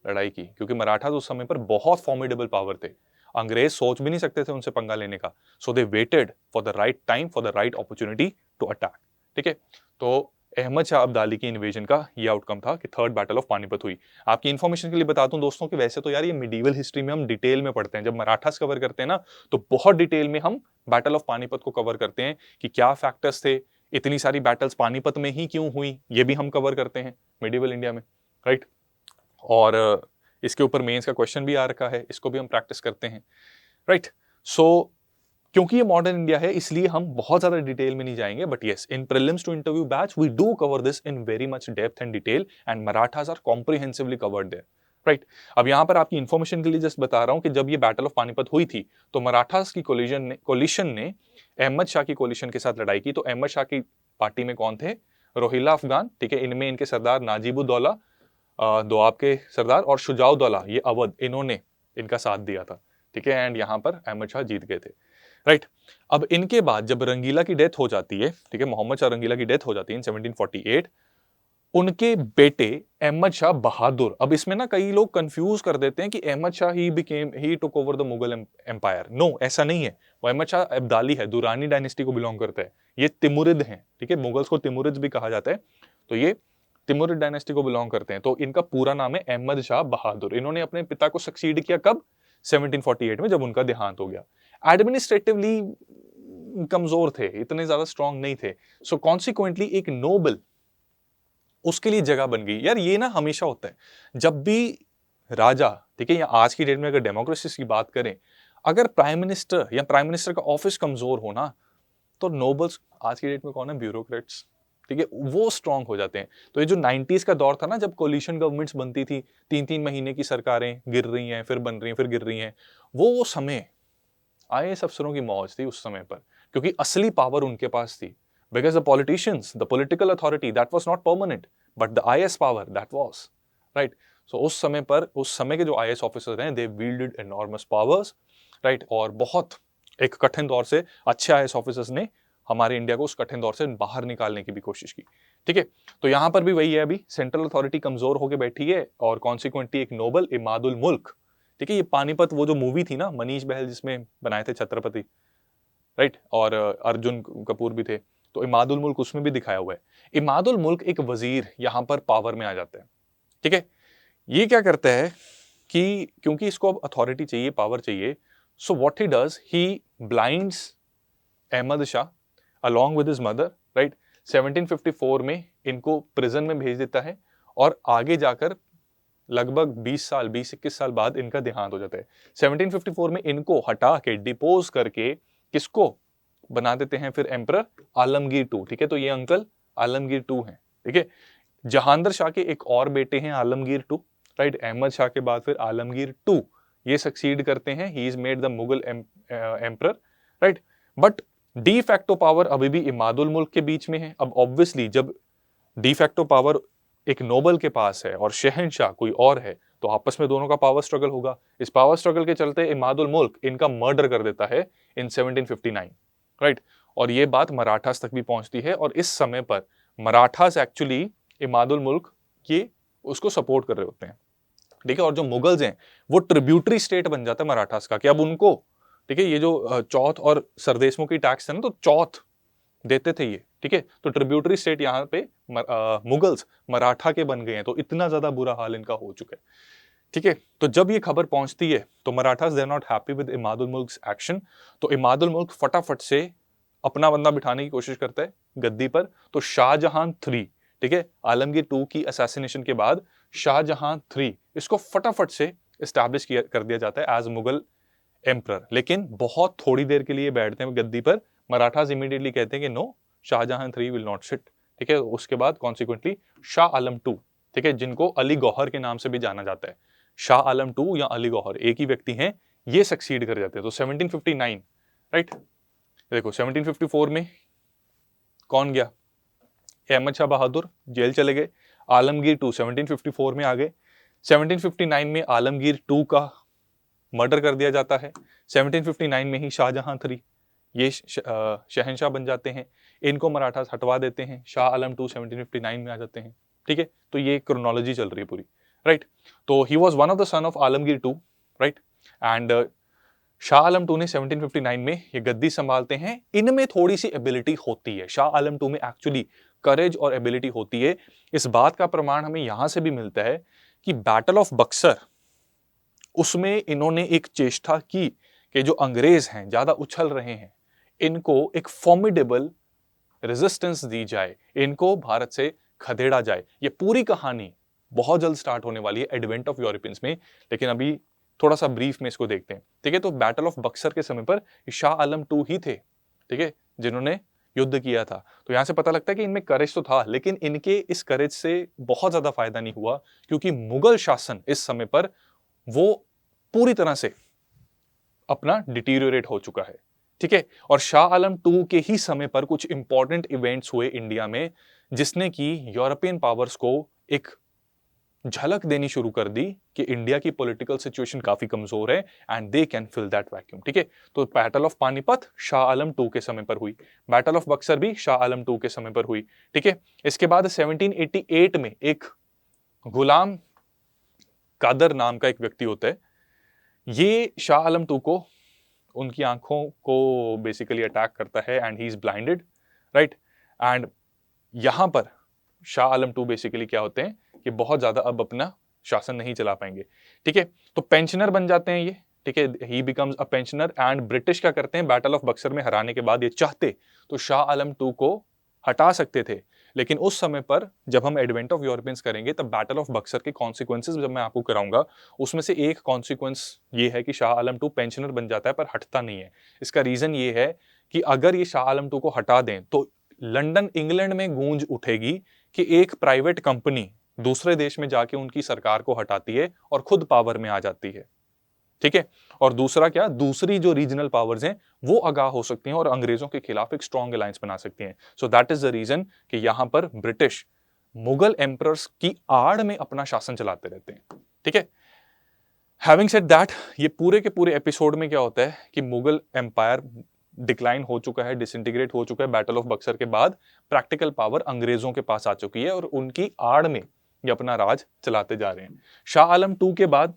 लड़ाई की, क्योंकि मराठा उस समय पर बहुत फॉर्मिडेबल पावर थे, अंग्रेज सोच भी नहीं सकते थे उनसे पंगा लेने का, so they waited for the right time, for the right opportunity to attack, ठीक है। तो अहमद शाह अब्दाली की इन्वेजन का ये आउटकम था कि थर्ड बैटल ऑफ पानीपत हुई। आपकी इन्फॉर्मेशन के लिए बता दूं दोस्तों कि वैसे तो यार ये मिडीवल हिस्ट्री में हम डिटेल में पढ़ते हैं, जब मराठास कवर करते हैं ना तो बहुत डिटेल में हम बैटल ऑफ पानीपत को कवर करते हैं कि क्या फैक्टर्स थे, इतनी सारी बैटल्स पानीपत में ही क्यों हुई, ये भी हम कवर करते हैं मिडीवल इंडिया में, राइट। और इसके ऊपर मेंस का क्वेश्चन भी आ रखा है, इसको भी हम प्रैक्टिस करते हैं, राइट। सो क्योंकि ये मॉडर्न इंडिया है इसलिए हम बहुत ज्यादा डिटेल में नहीं जाएंगे, but yes in prelims to interview batch we do cover this in very much depth and detail, and Marathas are comprehensively covered there, right. अब यहां पर आपकी इंफॉर्मेशन के लिए जस्ट बता रहा हूं कि जब ये बैटल ऑफ पानीपत हुई थी तो मराठास की कोलिशन ने अहमद शाह की कोलिशन के साथ लड़ाई की। तो अहमद शाह की पार्टी में कौन थे, रोहिल्ला अफगान, ठीक है, इनमें इनके सरदार नाजिबुद्दौला दोआब के सरदार और शुजाउद्दौला ये अवध, इन्होंने इनका साथ दिया था, ठीक है, एंड यहाँ पर अहमद शाह जीत गए थे, राइट। अब इनके बाद जब रंगीला की डेथ हो जाती है, ठीक है, मोहम्मद शाह रंगीला की डेथ हो जाती है इन 1748, उनके बेटे अहमद शाह बहादुर, अब इसमें ना कई लोग कंफ्यूज कर देते हैं कि Ahmad Shah he took over the Mughal empire. No, ऐसा नहीं है। वो अहमद शाह अब्दाली है, दुरानी डायनेस्टी को बिलोंग करता है, ये तिमुरिद हैं, ठीक है, मुगल्स को तिमुरिद भी कहा जाता है, तो ये तिमुरिद डायनेस्टी को बिलोंग करते हैं। तो इनका पूरा नाम है अहमद शाह बहादुर। इन्होंने अपने पिता को सक्सीड किया कब? 1748 में, जब उनका देहांत हो गया। एडमिनिस्ट्रेटिवली कमजोर थे, इतने ज्यादा स्ट्रांग नहीं थे, सो कॉन्सिक्वेंटली एक नोबल उसके लिए जगह बन गई। यार ये ना हमेशा होता है, जब भी राजा, ठीक है, या आज की डेट में अगर डेमोक्रेसी की बात करें, अगर प्राइम मिनिस्टर या प्राइम मिनिस्टर का ऑफिस कमजोर हो ना, तो नोबल्स, आज की डेट में कौन है, ब्यूरोक्रेट्स, ठीक है, वो स्ट्रांग हो जाते हैं। तो ये जो 90s का दौर था ना, जब कोलिशन गवर्नमेंट्स बनती थी, 3-3 महीने की सरकारें गिर रही हैं, फिर बन रही हैं, फिर गिर रही हैं, वो समय आईएएस अफसरों की मौज थी उस समय पर, क्योंकि असली पावर उनके पास थी। Because the politicians, the political authority, that was not permanent, but the IAS power, that was, right? So उस समय पर, उस समय के जो IAS ऑफिसर हैं, they wielded enormous powers, right? और बहुत एक कठिन दौर से अच्छे IAS ऑफिसर्स ने हमारे इंडिया को उस कठिन दौर से बाहर निकालने की भी कोशिश की, ठीक है। तो यहाँ पर भी वही है, अभी सेंट्रल अथॉरिटी कमजोर होकर बैठी है, और कॉन्सिक्वेंटली एक नोबल इमादुल मुल्क, ठीक है, ये पानीपत, वो जो मूवी थी ना, मनीष बहल जिसमें बनाए थे छत्रपति, राइट, और अर्जुन कपूर भी थे, तो इमादुल मुल्क उसमें भी दिखाया हुआ है। इमादुल मुल्क एक वजीर यहां पर पावर में आ जाता है, ठीक है। ये क्या करता है कि क्योंकि इसको अब अथॉरिटी चाहिए, पावर चाहिए, so what he does, he blinds Ahmad Shah along with his mother, right. 1754 में इनको प्रिजन में भेज देता है, और आगे जाकर लगभग 20-21 साल बाद इनका देहांत हो जाता है। 1754 में इनको हटा के, डिपोज करके, किसको बना देते हैं फिर एम्परर आलमगीर टू, ठीक है। तो ये अंकल आलमगीर टू हैं, ठीक है। जहांगीर शाह के एक और बेटे हैं आलमगीर टू, राइट। अहमद शाह के बाद फिर आलमगीर टू ये सक्सीड करते हैं, he is made the Mughal emperor, right. But D facto power अभी भी इमादुल मुल्क के बीच में है। अब ऑब्वियसली जब डी फैक्टो पावर एक नोबल के पास है और शहंशाह कोई और है, तो आपस में दोनों का पावर स्ट्रगल होगा। इस पावर स्ट्रगल के चलते इमादुल मुल्क इनका मर्डर कर देता है इन 1759, राइट। और ये बात मराठास तक भी पहुंचती है, और इस समय पर मराठास एक्चुअली इमादुल मुल्क ये उसको सपोर्ट कर रहे होते हैं, ठीक है। और जो मुगल्स हैं वो ट्रिब्यूटरी स्टेट बन जाता है मराठास का, कि अब उनको, ठीक है, ये जो चौथ और सरदेशमुखी की टैक्स है ना, तो चौथ देते थे ये, ठीक है। तो ट्रिब्यूटरी स्टेट यहाँ पे मुगल्स मराठा के बन गए हैं, तो इतना ज्यादा बुरा हाल इनका हो चुका है, ठीक है। तो जब ये खबर पहुंचती है तो Marathas they are not happy with Imadul Mulk's action, तो इमादुल मुल्क फटाफट से अपना बंदा बिठाने की कोशिश करता है गद्दी पर। तो शाहजहां 3, ठीक है, आलमगीर 2 की असैसिनेशन के बाद शाहजहां 3 इसको फटाफट से एस्टैब्लिश कर दिया जाता है एज मुगल एम्परर। लेकिन बहुत थोड़ी देर के लिए बैठते हैं गद्दी पर, मराठास इमीडिएटली कहते हैं कि no, Shah Jahan 3 will not sit, ठीक है। उसके बाद कॉन्सिक्वेंटली शाह आलम 2, ठीक है, जिनको अली गौहर के नाम से भी जाना जाता है, शाह आलम 2 या अली गौहर एक ही व्यक्ति हैं, ये सक्सीड कर जाते हैं। तो 1759, राइट, देखो 1754 में कौन गया, अहमद शाह बहादुर जेल चले गए, आलमगीर 2 1754 में आ गए, 1759 में आलमगीर 2 का मर्डर कर दिया जाता है, 1759 में ही शाहजहां 3 ये शहंशाह बन जाते हैं, इनको मराठास हटवा देते हैं, शाह आलम 2 1759 में आ जाते हैं, ठीक है। तो ये क्रोनोलॉजी चल रही है पूरी, राइट। तो he was one of the son of Alamgir 2, right, and Shah Alam 2 ने 1759 में ये गद्दी संभालते हैं। इनमें थोड़ी सी एबिलिटी होती है, शाह आलम 2 में एक्चुअली करेज और एबिलिटी होती है। इस बात का प्रमाण हमें यहां से भी मिलता है कि बैटल ऑफ बक्सर, उसमें इन्होंने एक चेष्टा की कि जो अंग्रेज हैं ज्यादा उछल रहे हैं, इनको एक फॉर्मिडेबल रेजिस्टेंस दी जाए, इनको भारत से खदेड़ा जाए। ये पूरी कहानी बहुत जल्द स्टार्ट होने वाली है एडवेंट ऑफ यूरोपियंस में, लेकिन अभी थोड़ा सा ब्रीफ में इसको देखते हैं, ठीक है। तो बैटल ऑफ बक्सर के समय पर शाह आलम 2 ही थे, ठीक है, जिन्होंने युद्ध किया था। तो यहां से पता लगता है कि इनमें करेज तो था, लेकिन इनके इस करेज से बहुत ज्यादा फायदा नहीं हुआ, क्योंकि मुगल शासन इस समय पर वो पूरी तरह से अपना डिटीरियोरेट हो चुका है, ठीक है। और शाह आलम टू के ही समय पर कुछ इंपॉर्टेंट इवेंट्स हुए इंडिया में, जिसने की यूरोपियन पावर्स को एक झलक देनी शुरू कर दी कि इंडिया की पॉलिटिकल सिचुएशन काफी कमजोर है and they can fill that vacuum. ठीक है। तो battle of Panipat Shah Alam two के समय पर हुई, बैटल ऑफ बक्सर भी शाह आलम टू के समय पर हुई। ठीक है। इसके बाद 1788 में एक गुलाम कादर नाम का एक व्यक्ति होता है, ये शाह आलम टू को उनकी आंखों को बेसिकली अटैक करता है and he is blinded, right. And यहां पर शाह आलम टू बेसिकली क्या होते हैं कि बहुत ज्यादा अब अपना शासन नहीं चला पाएंगे। ठीक है। तो पेंशनर बन जाते हैं ये। ठीक है। ही becomes a pensioner and British क्या करते हैं, बैटल ऑफ बक्सर में हराने के बाद ये चाहते तो शाह आलम टू को हटा सकते थे, लेकिन उस समय पर जब हम एडवेंट ऑफ यूरोपियंस करेंगे तब बैटल ऑफ बक्सर के कॉन्सिक्वेंसेस जब मैं आपको कराऊंगा, उसमें से एक कॉन्सिक्वेंस ये है कि शाह आलम टू पेंशनर बन जाता है पर हटता नहीं है। इसका रीजन ये है कि अगर ये शाह आलम टू को हटा दें तो लंदन इंग्लैंड में गूंज उठेगी कि एक प्राइवेट कंपनी दूसरे देश में जाके उनकी सरकार को हटाती है और खुद पावर में आ जाती है। ठीक है। और दूसरा क्या, दूसरी जो रीजनल पावर्स हैं वो आगाह हो सकती हैं और अंग्रेजों के खिलाफ एक स्ट्रॉन्ग अलायंस बना सकती हैं। So that is the reason कि यहां पर ब्रिटिश मुगल एम्परर्स की आड़ में अपना शासन चलाते रहते हैं। ठीक है। हैविंग सेड दैट, ये पूरे के पूरे एपिसोड में क्या होता है कि मुगल एम्पायर डिक्लाइन हो चुका है, डिसइंटीग्रेट हो चुका है। बैटल ऑफ बक्सर के बाद प्रैक्टिकल पावर अंग्रेजों के पास आ चुकी है और उनकी आड़ में ये अपना राज चलाते जा रहे हैं। शाह आलम टू के बाद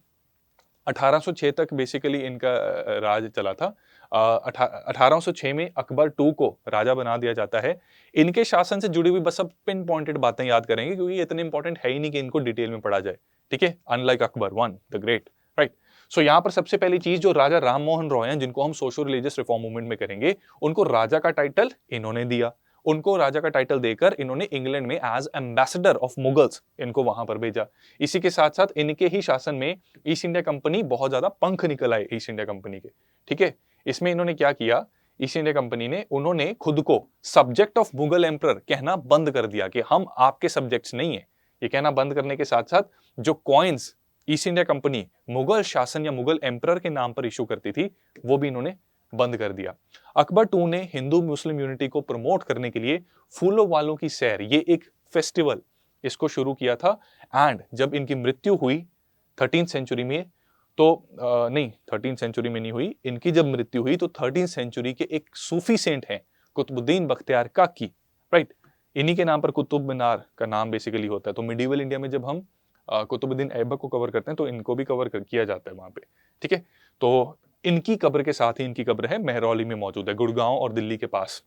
1806 तक बेसिकली इनका राज चला था। 1806 में अकबर टू को राजा बना दिया जाता है। इनके शासन से जुड़ी हुई बस सब पिन पॉइंटेड बातें याद करेंगे क्योंकि ये इतने इंपॉर्टेंट है ही नहीं कि इनको डिटेल में पढ़ा जाए। ठीक है। Unlike Akbar one the great, right. So यहां पर सबसे पहली चीज, जो राजा राम मोहन रॉय हैं, जिनको हम सोशल रिलीजियस रिफॉर्म मूवमेंट में करेंगे, उनको राजा का टाइटल इन्होंने दिया। उनको राजा का टाइटल देकर इन्होंने इंग्लैंड में एज एम्बेसडर ऑफ मुगल्स इनको वहां पर भेजा। इसी के साथ साथ इनके ही शासन में ईस्ट इंडिया कंपनी बहुत ज्यादा पंख निकल आए ईस्ट इंडिया कंपनी के। ठीक है। इसमें इन्होंने क्या किया, ईस्ट इंडिया कंपनी ने, उन्होंने खुद को सब्जेक्ट ऑफ मुगल एम्परर कहना बंद कर दिया कि हम आपके सब्जेक्ट्स नहीं है। ये कहना बंद करने के साथ साथ जो coins east India company Mughal शासन या मुगल एम्परर के नाम पर इशू करती थी वो भी इन्होंने बंद कर दिया। अकबर टू ने हिंदू मुस्लिम यूनिटी को प्रमोट करने के लिए फूलों वालों की सैर, ये एक फेस्टिवल, इसको शुरू किया था। एंड जब इनकी मृत्यु हुई 13th सेंचुरी में, तो नहीं 13th सेंचुरी में नहीं हुई, इनकी जब मृत्यु हुई तो 13th सेंचुरी के एक सूफी सेंट हैं कुतुबुद्दीन बख्तियार काकी, राइट। इन्हीं के नाम पर कुतुब मीनार का नाम बेसिकली होता है। तो मिडिवल इंडिया में जब हम कुतुबुद्दीन ऐबक को कवर करते हैं तो इनको भी कवर किया जाता है वहां पे। ठीक है। तो इनकी कब्र के साथ ही इनकी कब्र है मेहरौली में मौजूद है, गुड़गांव और दिल्ली के पास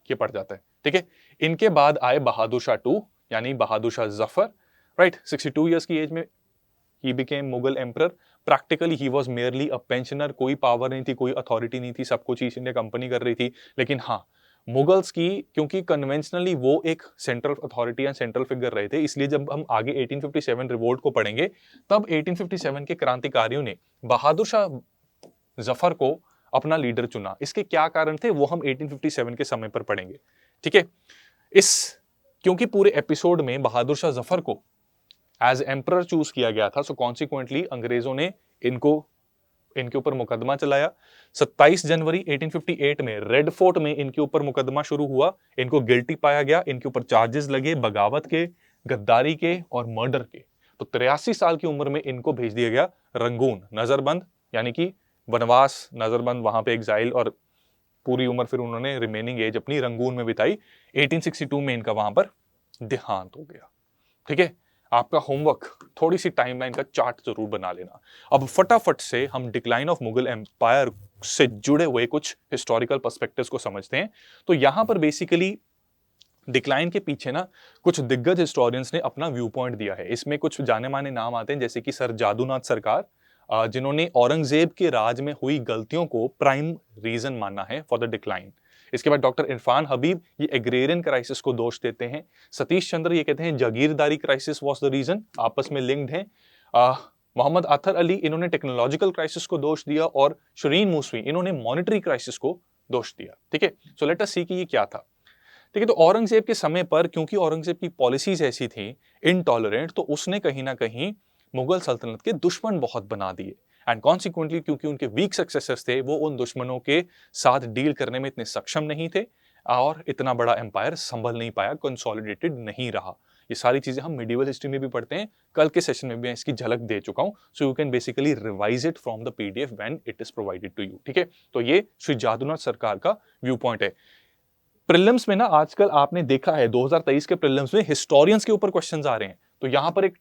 ये पड़ जाता है। ठीक है। इनके बाद आए बहादुर शाह टू, यानी बहादुर शाह जफर, राइट। 62 ईयर्स की एज में he became Mughal emperor. Practically he was merely a pensioner, कोई पावर नहीं थी, कोई अथॉरिटी नहीं थी, सब कुछ ईस्ट इंडिया कंपनी कर रही थी। लेकिन हाँ, मुगल्स की, क्योंकि कन्वेंशनली वो एक सेंट्रल अथॉरिटी या सेंट्रल फिगर रहे थे, इसलिए जब हम आगे 1857 रिवोल्ट को पढ़ेंगे तब 1857 के क्रांतिकारियों ने बहादुर शाह जफर को अपना लीडर चुना। इसके क्या कारण थे वो हम 1857 के समय पर पढ़ेंगे। ठीक है। क्योंकि पूरे एपिसोड में बहादुर शाह जफर को एज एम्परर चूज किया गया था, सो कॉन्सिक्वेंटली अंग्रेजों ने इनके ऊपर मुकदमा चलाया। 27 जनवरी 1858 में रेड फोर्ट में इनके ऊपर मुकदमा शुरू हुआ। इनको गिल्टी पाया गया, इनके ऊपर चार्जेस लगे बगावत के, गद्दारी के और मर्डर के। तो 83 साल की उम्र में इनको भेज दिया गया रंगून, नजरबंद, यानी कि वनवास, नजरबंद, वहां पे एग्जाइल, और पूरी उम्र फिर उन्होंने रिमेनिंग एज अपनी रंगून में बिताई। 1862 में इनका वहां पर देहांत हो गया। ठीक है। आपका होमवर्क, थोड़ी सी टाइमलाइन का चार्ट जरूर बना लेना। अब फटाफट से हम डिक्लाइन ऑफ मुगल एम्पायर से जुड़े हुए कुछ हिस्टोरिकल पर्सपेक्टिव्स को समझते हैं। तो यहां पर बेसिकली डिक्लाइन के पीछे ना कुछ दिग्गज हिस्टोरियंस ने अपना व्यू पॉइंट दिया है। इसमें कुछ जाने माने नाम आते हैं, जैसे कि सर जादूनाथ सरकार, जिन्होंने औरंगजेब के राज में हुई गलतियों को प्राइम रीजन माना है फॉर द डिक्लाइन। इसके बाद डॉक्टर इरफान हबीब ये एग्रेरियन क्राइसिस को दोष देते हैं। सतीश चंद्र ये कहते हैं जागीरदारी क्राइसिस वाज द रीजन, आपस में लिंक्ड हैं। मोहम्मद अतर अली इन्होंने टेक्नोलॉजिकल क्राइसिस को दोष दिया, और शरीन मूसवी इन्होंने मॉनेटरी क्राइसिस को दोष दिया। ठीक है। सो लेट अस सी कि ये क्या था। ठीक है। तो औरंगजेब के समय पर, क्योंकि औरंगजेब की पॉलिसीज ऐसी थी इनटॉलरेंट, तो उसने कहीं ना कहीं मुगल सल्तनत के दुश्मन बहुत बना दिए। एंड कॉन्सिक्वेंटली क्योंकि उनके वीक सक्सेसर्स थे वो उन दुश्मनों के साथ डील करने में इतने सक्षम नहीं थे और इतना बड़ा एम्पायर संभल नहीं पाया, कंसोलिडेटेड नहीं रहा। ये सारी चीजें हम मिडिवल हिस्ट्री में भी पढ़ते हैं, कल के सेशन में भी मैं इसकी झलक दे चुका हूं, so you can basically revise it from the PDF when it is provided to you. ठीक है, तो ये श्री जादूनाथ सरकार का व्यू पॉइंट है। प्रीलिम्स में ना आजकल आपने देखा है 2023 के प्रीलिम्स में हिस्टोरियंस के ऊपर क्वेश्चंस आ रहे हैं, तो यहां पर एक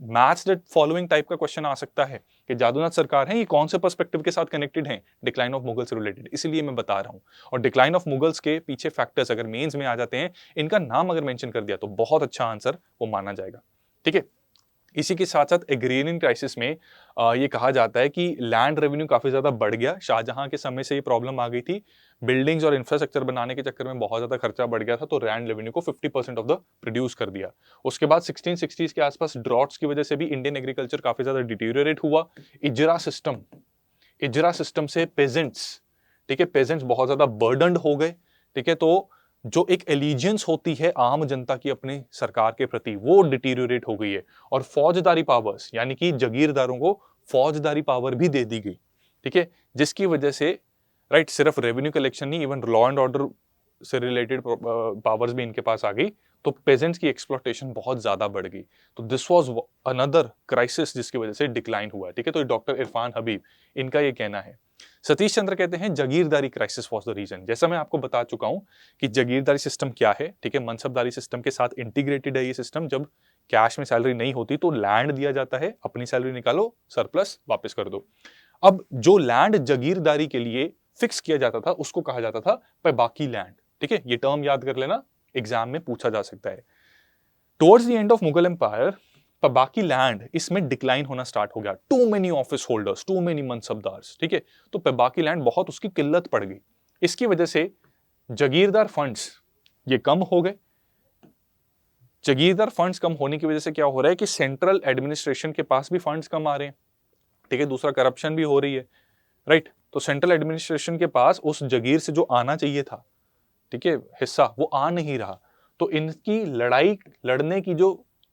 मैच दैट फॉलोइंग टाइप का क्वेश्चन आ सकता है कि जादूनाथ सरकार है ये कौन से पर्सपेक्टिव के साथ कनेक्टेड है डिक्लाइन ऑफ मुगल्स रिलेटेड, इसीलिए मैं बता रहा हूं। और डिक्लाइन ऑफ मुगल्स के पीछे फैक्टर्स अगर मेंस में आ जाते हैं, इनका नाम अगर मेंशन कर दिया तो बहुत अच्छा आंसर वो माना जाएगा। ठीक है, इसी के साथ साथ एग्रेरियन क्राइसिस में ये कहा जाता है कि लैंड रेवेन्यू काफी ज्यादा बढ़ गया। शाहजहां के समय से ये प्रॉब्लम आ गई थी, बिल्डिंग्स और इंफ्रास्ट्रक्चर बनाने के चक्कर में बहुत ज्यादा खर्चा बढ़ गया था, तो लैंड रेवेन्यू को 50% ऑफ द प्रोड्यूस कर दिया। उसके बाद 1660s के आसपास ड्रॉट्स की वजह से भी इंडियन एग्रीकल्चर काफी ज्यादा डिटीरियोरेट हुआ। इजरा सिस्टम से पेजेंट्स, ठीक है, पेजेंट्स बहुत ज्यादा बर्डनड हो गए। ठीक है, तो जो एक एलिजियंस होती है आम जनता की अपने सरकार के प्रति, वो डिटीरियोरेट हो गई है। और फौजदारी पावर्स यानी कि जागीरदारों को फौजदारी पावर भी दे दी गई। ठीक है, जिसकी वजह से राइट सिर्फ रेवेन्यू कलेक्शन नहीं, इवन लॉ एंड ऑर्डर से रिलेटेड पावर्स भी इनके पास आ गई, तो पेजेंट्स की एक्सप्लॉयटेशन बहुत ज्यादा बढ़ गई। तो दिस वाज अनदर क्राइसिस जिसकी वजह से डिक्लाइन हुआ। ठीक है, तो डॉक्टर इरफान हबीब इनका ये कहना है। सतीश चंद्र कहते हैं जागीरदारी क्राइसिस वाज द रीजन। जैसा मैं आपको बता चुका हूं कि जागीरदारी सिस्टम क्या है। ठीक है, मनसबदारी सिस्टम के साथ इंटीग्रेटेड है ये सिस्टम। जब कैश में सैलरी नहीं होती तो लैंड दिया जाता है, अपनी सैलरी निकालो, सरप्लस वापस कर दो। अब जो लैंड जागीरदारी के लिए फिक्स किया जाता था उसको कहा जाता था पैबाकी लैंड। ठीक है, ये टर्म याद कर लेना, एग्जाम में पूछा जा सकता है। Towards the end of Mughal empire paibaqi land इसमें डिक्लाइन होना स्टार्ट हो गया। Too many office holders, too many mansabdars. ठीक है, तो पैबाकी लैंड बहुत उसकी किल्लत पड़ गई। इसकी वजह से जागीरदार फंड्स ये कम हो गए। जागीरदार फंड्स कम होने की वजह से क्या हो रहा है कि सेंट्रल एडमिनिस्ट्रेशन के पास भी फंड्स कम आ रहे हैं। ठीक है, दूसरा करप्शन भी हो रही है। राइट, तो सेंट्रल एडमिनिस्ट्रेशन के पास उस जागीर से जो आना चाहिए था, ठीक है, हिस्सा, वो आ नहीं रहा। तो इनकी लड़ाई लड़ने की जो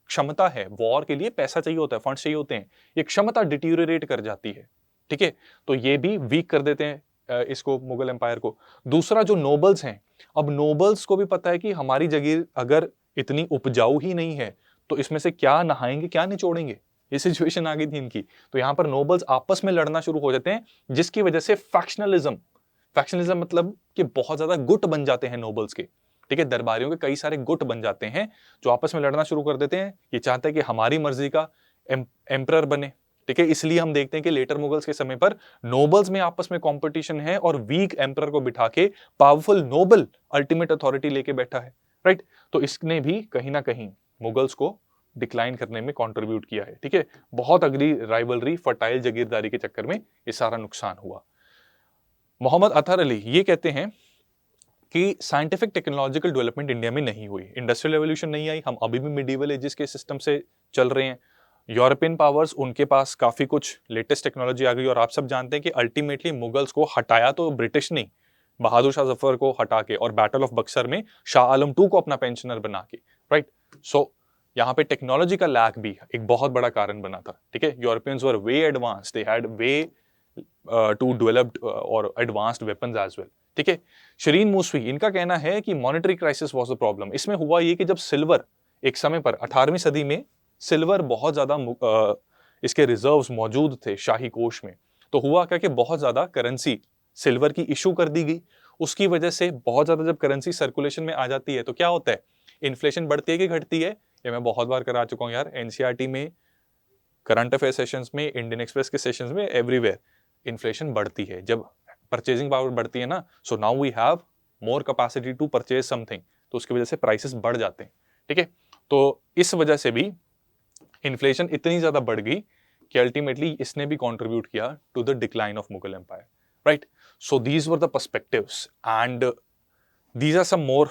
क्षमता है, वॉर के लिए पैसा चाहिए होता है, फंड्स चाहिए होते हैं, ये क्षमता डिटीरियोरेट कर जाती है। ठीक है, तो ये भी वीक कर देते हैं इसको, मुगल एम्पायर को। दूसरा जो नोबल्स हैं, अब नोबल्स को भी पता है कि हमारी जागीर अगर इतनी उपजाऊ ही नहीं है तो इसमें से क्या नहाएंगे क्या निचोड़ेंगे, ये सिचुएशन आ गई थी इनकी। तो यहां पर नोबल्स आपस में लड़ना शुरू हो जाते हैं, जिसकी वजह से फैक्शनलिज्म मतलब कि बहुत ज्यादा गुट बन जाते हैं नोबल्स के। ठीक है, दरबारियों के कई सारे गुट बन जाते हैं जो आपस में लड़ना शुरू कर देते हैं। ये चाहते हैं कि हमारी मर्जी का एम्परर बने। ठीक है, इसलिए हम देखते हैं कि लेटर मुगल्स के समय पर नोबल्स में आपस में कंपटीशन है और वीक एम्परर को बिठा के पावरफुल नोबल अल्टीमेट अथॉरिटी लेके बैठा है। राइट, तो इसने भी कहीं ना कहीं मुगल्स को डिक्लाइन करने में कंट्रीब्यूट किया है। ठीक है, बहुत अगली राइवलरी, फर्टाइल जागीरदारी के चक्कर में ये सारा नुकसान हुआ। मोहम्मद अतहर अली ये कहते हैं कि साइंटिफिक टेक्नोलॉजिकल डेवलपमेंट इंडिया में नहीं हुई, इंडस्ट्रियल रेवोल्यूशन नहीं आई, हम अभी भी मिडिवल एजेस के सिस्टम से चल रहे हैं। यूरोपियन पावर्स, उनके पास काफी कुछ लेटेस्ट टेक्नोलॉजी आ गई। और आप सब जानते हैं कि अल्टीमेटली मुगल्स को हटाया तो ब्रिटिश नहीं, बहादुर शाह जफर को हटा के और बैटल ऑफ बक्सर में शाह आलम II को अपना पेंशनर बना के। राइट, सो यहाँ पे टेक्नोलॉजी का लैक भी एक बहुत बड़ा कारण बना था। ठीक है, Europeans were way advanced, they had way too developed और एडवांस्ड वेपन्स एज वेल। ठीक है, शरीन मूसवी इनका कहना है कि monetary crisis was the problem. इसमें हुआ ये कि जब सिल्वर एक समय पर 18वीं सदी में सिल्वर बहुत ज्यादा इसके रिजर्व्स मौजूद थे शाही कोष में, तो हुआ क्या कि बहुत ज्यादा करेंसी सिल्वर की इशू कर दी गई। उसकी वजह से बहुत ज्यादा जब करेंसी सर्कुलेशन में आ जाती है तो क्या होता है, इन्फ्लेशन बढ़ती है कि घटती है। ये मैं बहुत बार करा चुका हूं यार, एनसीईआरटी में, करंट अफेयर सेशंस में, इंडियन एक्सप्रेस के सेशंस में, एवरीवेयर इन्फ्लेशन बढ़ती है। जब परचेजिंग पावर बढ़ती है ना, so now we have more capacity to purchase something, तो उसकी वजह से प्राइसेस बढ़ जाते हैं। ठीक है, तो इस वजह से भी इन्फ्लेशन इतनी ज्यादा बढ़ गई कि अल्टीमेटली इसने भी कंट्रीब्यूट किया to the decline of Mughal empire. Right, so these were the perspectives and these are some more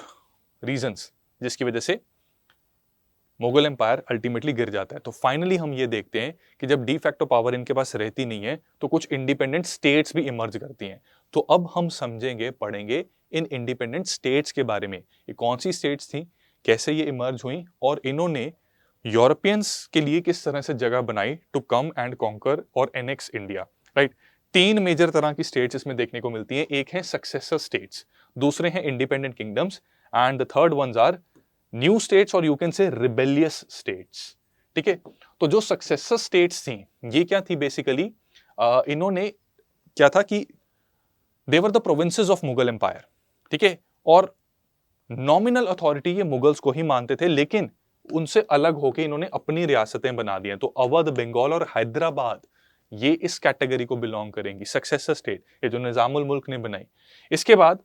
reasons जिसकी वजह से मुगल एम्पायर अल्टीमेटली गिर जाता है। तो फाइनली हम ये देखते हैं कि जब डी फैक्टो पावर इनके पास रहती नहीं है तो कुछ इंडिपेंडेंट स्टेट्स भी इमर्ज करती हैं। तो अब हम समझेंगे, पढ़ेंगे इन इंडिपेंडेंट स्टेट्स के बारे में, ये कौन सी स्टेट्स थी, कैसे ये इमर्ज हुई और इन्होंने यूरोपियंस के लिए किस तरह से जगह बनाई टू कम एंड कॉन्कर और एनेक्स इंडिया। राइट। 3 मेजर तरह की स्टेट्स इसमें देखने को मिलती है। एक है सक्सेसर स्टेट्स, दूसरे हैं independent kingdoms, and the third ones are new states और you can say rebellious states. ठीक है, तो जो सक्सेसर स्टेट्स थी ये क्या थी बेसिकली, इन्होंने क्या था कि devour the provinces of Mughal empire. ठीक है, और नॉमिनल अथॉरिटी ये मुगल्स को ही मानते थे, लेकिन उनसे अलग होकर इन्होंने अपनी रियासतें बना दी हैं। तो अवध, बंगाल और हैदराबाद ये इस कैटेगरी को बिलोंग करेंगी, सक्सेसर स्टेट, ये जो निजामुल मुल्क ने बनाई। इसके बाद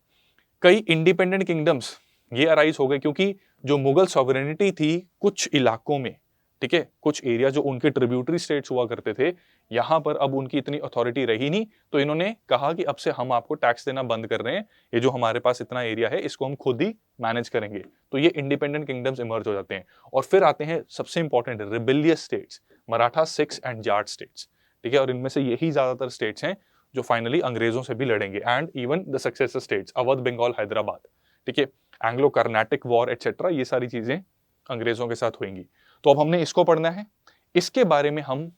कई इंडिपेंडेंट किंगडम्स ये अराइज हो गए, क्योंकि जो मुगल सॉवरेनिटी थी कुछ इलाकों में, ठीक है, कुछ एरिया जो उनके ट्रिब्यूटरी स्टेट्स हुआ करते थे, यहां पर अब उनकी इतनी अथॉरिटी रही नहीं, तो इन्होंने कहा कि अब से हम आपको टैक्स देना बंद कर रहे हैं, ये जो हमारे पास इतना एरिया है इसको हम खुद ही मैनेज करेंगे। तो ये इंडिपेंडेंट किंगडम्स इमर्ज हो जाते हैं। और फिर आते हैं सबसे important rebellious states, Maratha, Sikhs and Jat states. ठीक है, और इनमें से यही ज्यादातर स्टेट्स हैं जो फाइनली अंग्रेजों से भी लड़ेंगे, and even the successor states Awadh, Bengal, Hyderabad. ठीक है, एंग्लो कर्नाटिक वॉर एटसेट्रा, ये सारी चीजें अंग्रेजों के साथ होंगी। तो अब हमने इसको पढ़ना है, इसके बारे में हम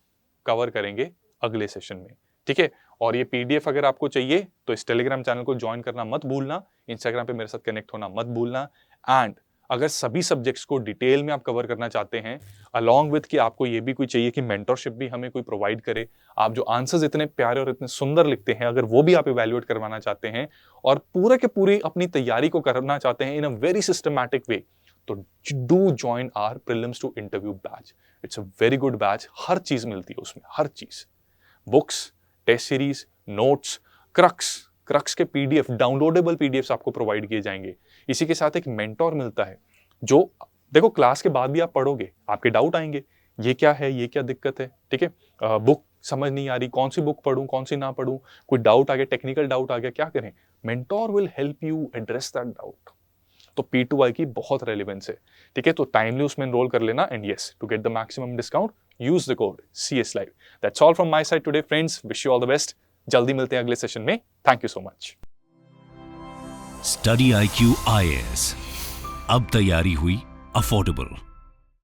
कवर करेंगे अगले सेशन में। ठीक है, और ये पीडीएफ अगर आपको चाहिए तो इस टेलीग्राम चैनल को ज्वाइन करना मत भूलना, इंस्टाग्राम पे मेरे साथ कनेक्ट होना मत भूलना। एंड अगर सभी सब्जेक्ट्स को डिटेल में आप कवर करना चाहते हैं, अलॉन्ग विथ कि आपको ये भी कोई चाहिए कि मेंटरशिप भी हमें कोई प्रोवाइड करे, आप जो आंसर्स इतने प्यारे और इतने सुंदर लिखते हैं, अगर वो भी आप इवैल्यूएट करवाना चाहते हैं और पूरे के पूरी अपनी तैयारी को करना चाहते हैं इन अ वेरी सिस्टमैटिक वे, तो do join our prelims to interview batch. It's a very good batch, हर चीज मिलती है उसमें, हर चीज, books, test series, notes, crux के पीडीएफ, डाउनलोडेबल पीडीएफ्स आपको प्रोवाइड किए जाएंगे। इसी के साथ एक मेंटोर मिलता है, जो देखो क्लास के बाद भी आप पढ़ोगे, आपके डाउट आएंगे, ये क्या है, ये क्या दिक्कत है। ठीक है, बुक समझ नहीं आ रही, कौन सी बुक पढ़ूं, कौन सी ना पढ़ूं, कोई डाउट आ गया, टेक्निकल डाउट आ गया, क्या करें, mentor will help you address that doubt. तो P2I की बहुत रेलेवेंस है। ठीक है, तो टाइमली उसमें एनरोल कर लेना, and yes, to get the maximum discount use the code CS Live। That's all from my side today friends, wish you all the best. जल्दी मिलते हैं अगले सेशन में, thank you so much. Study IQ IAS, अब तैयारी हुई affordable.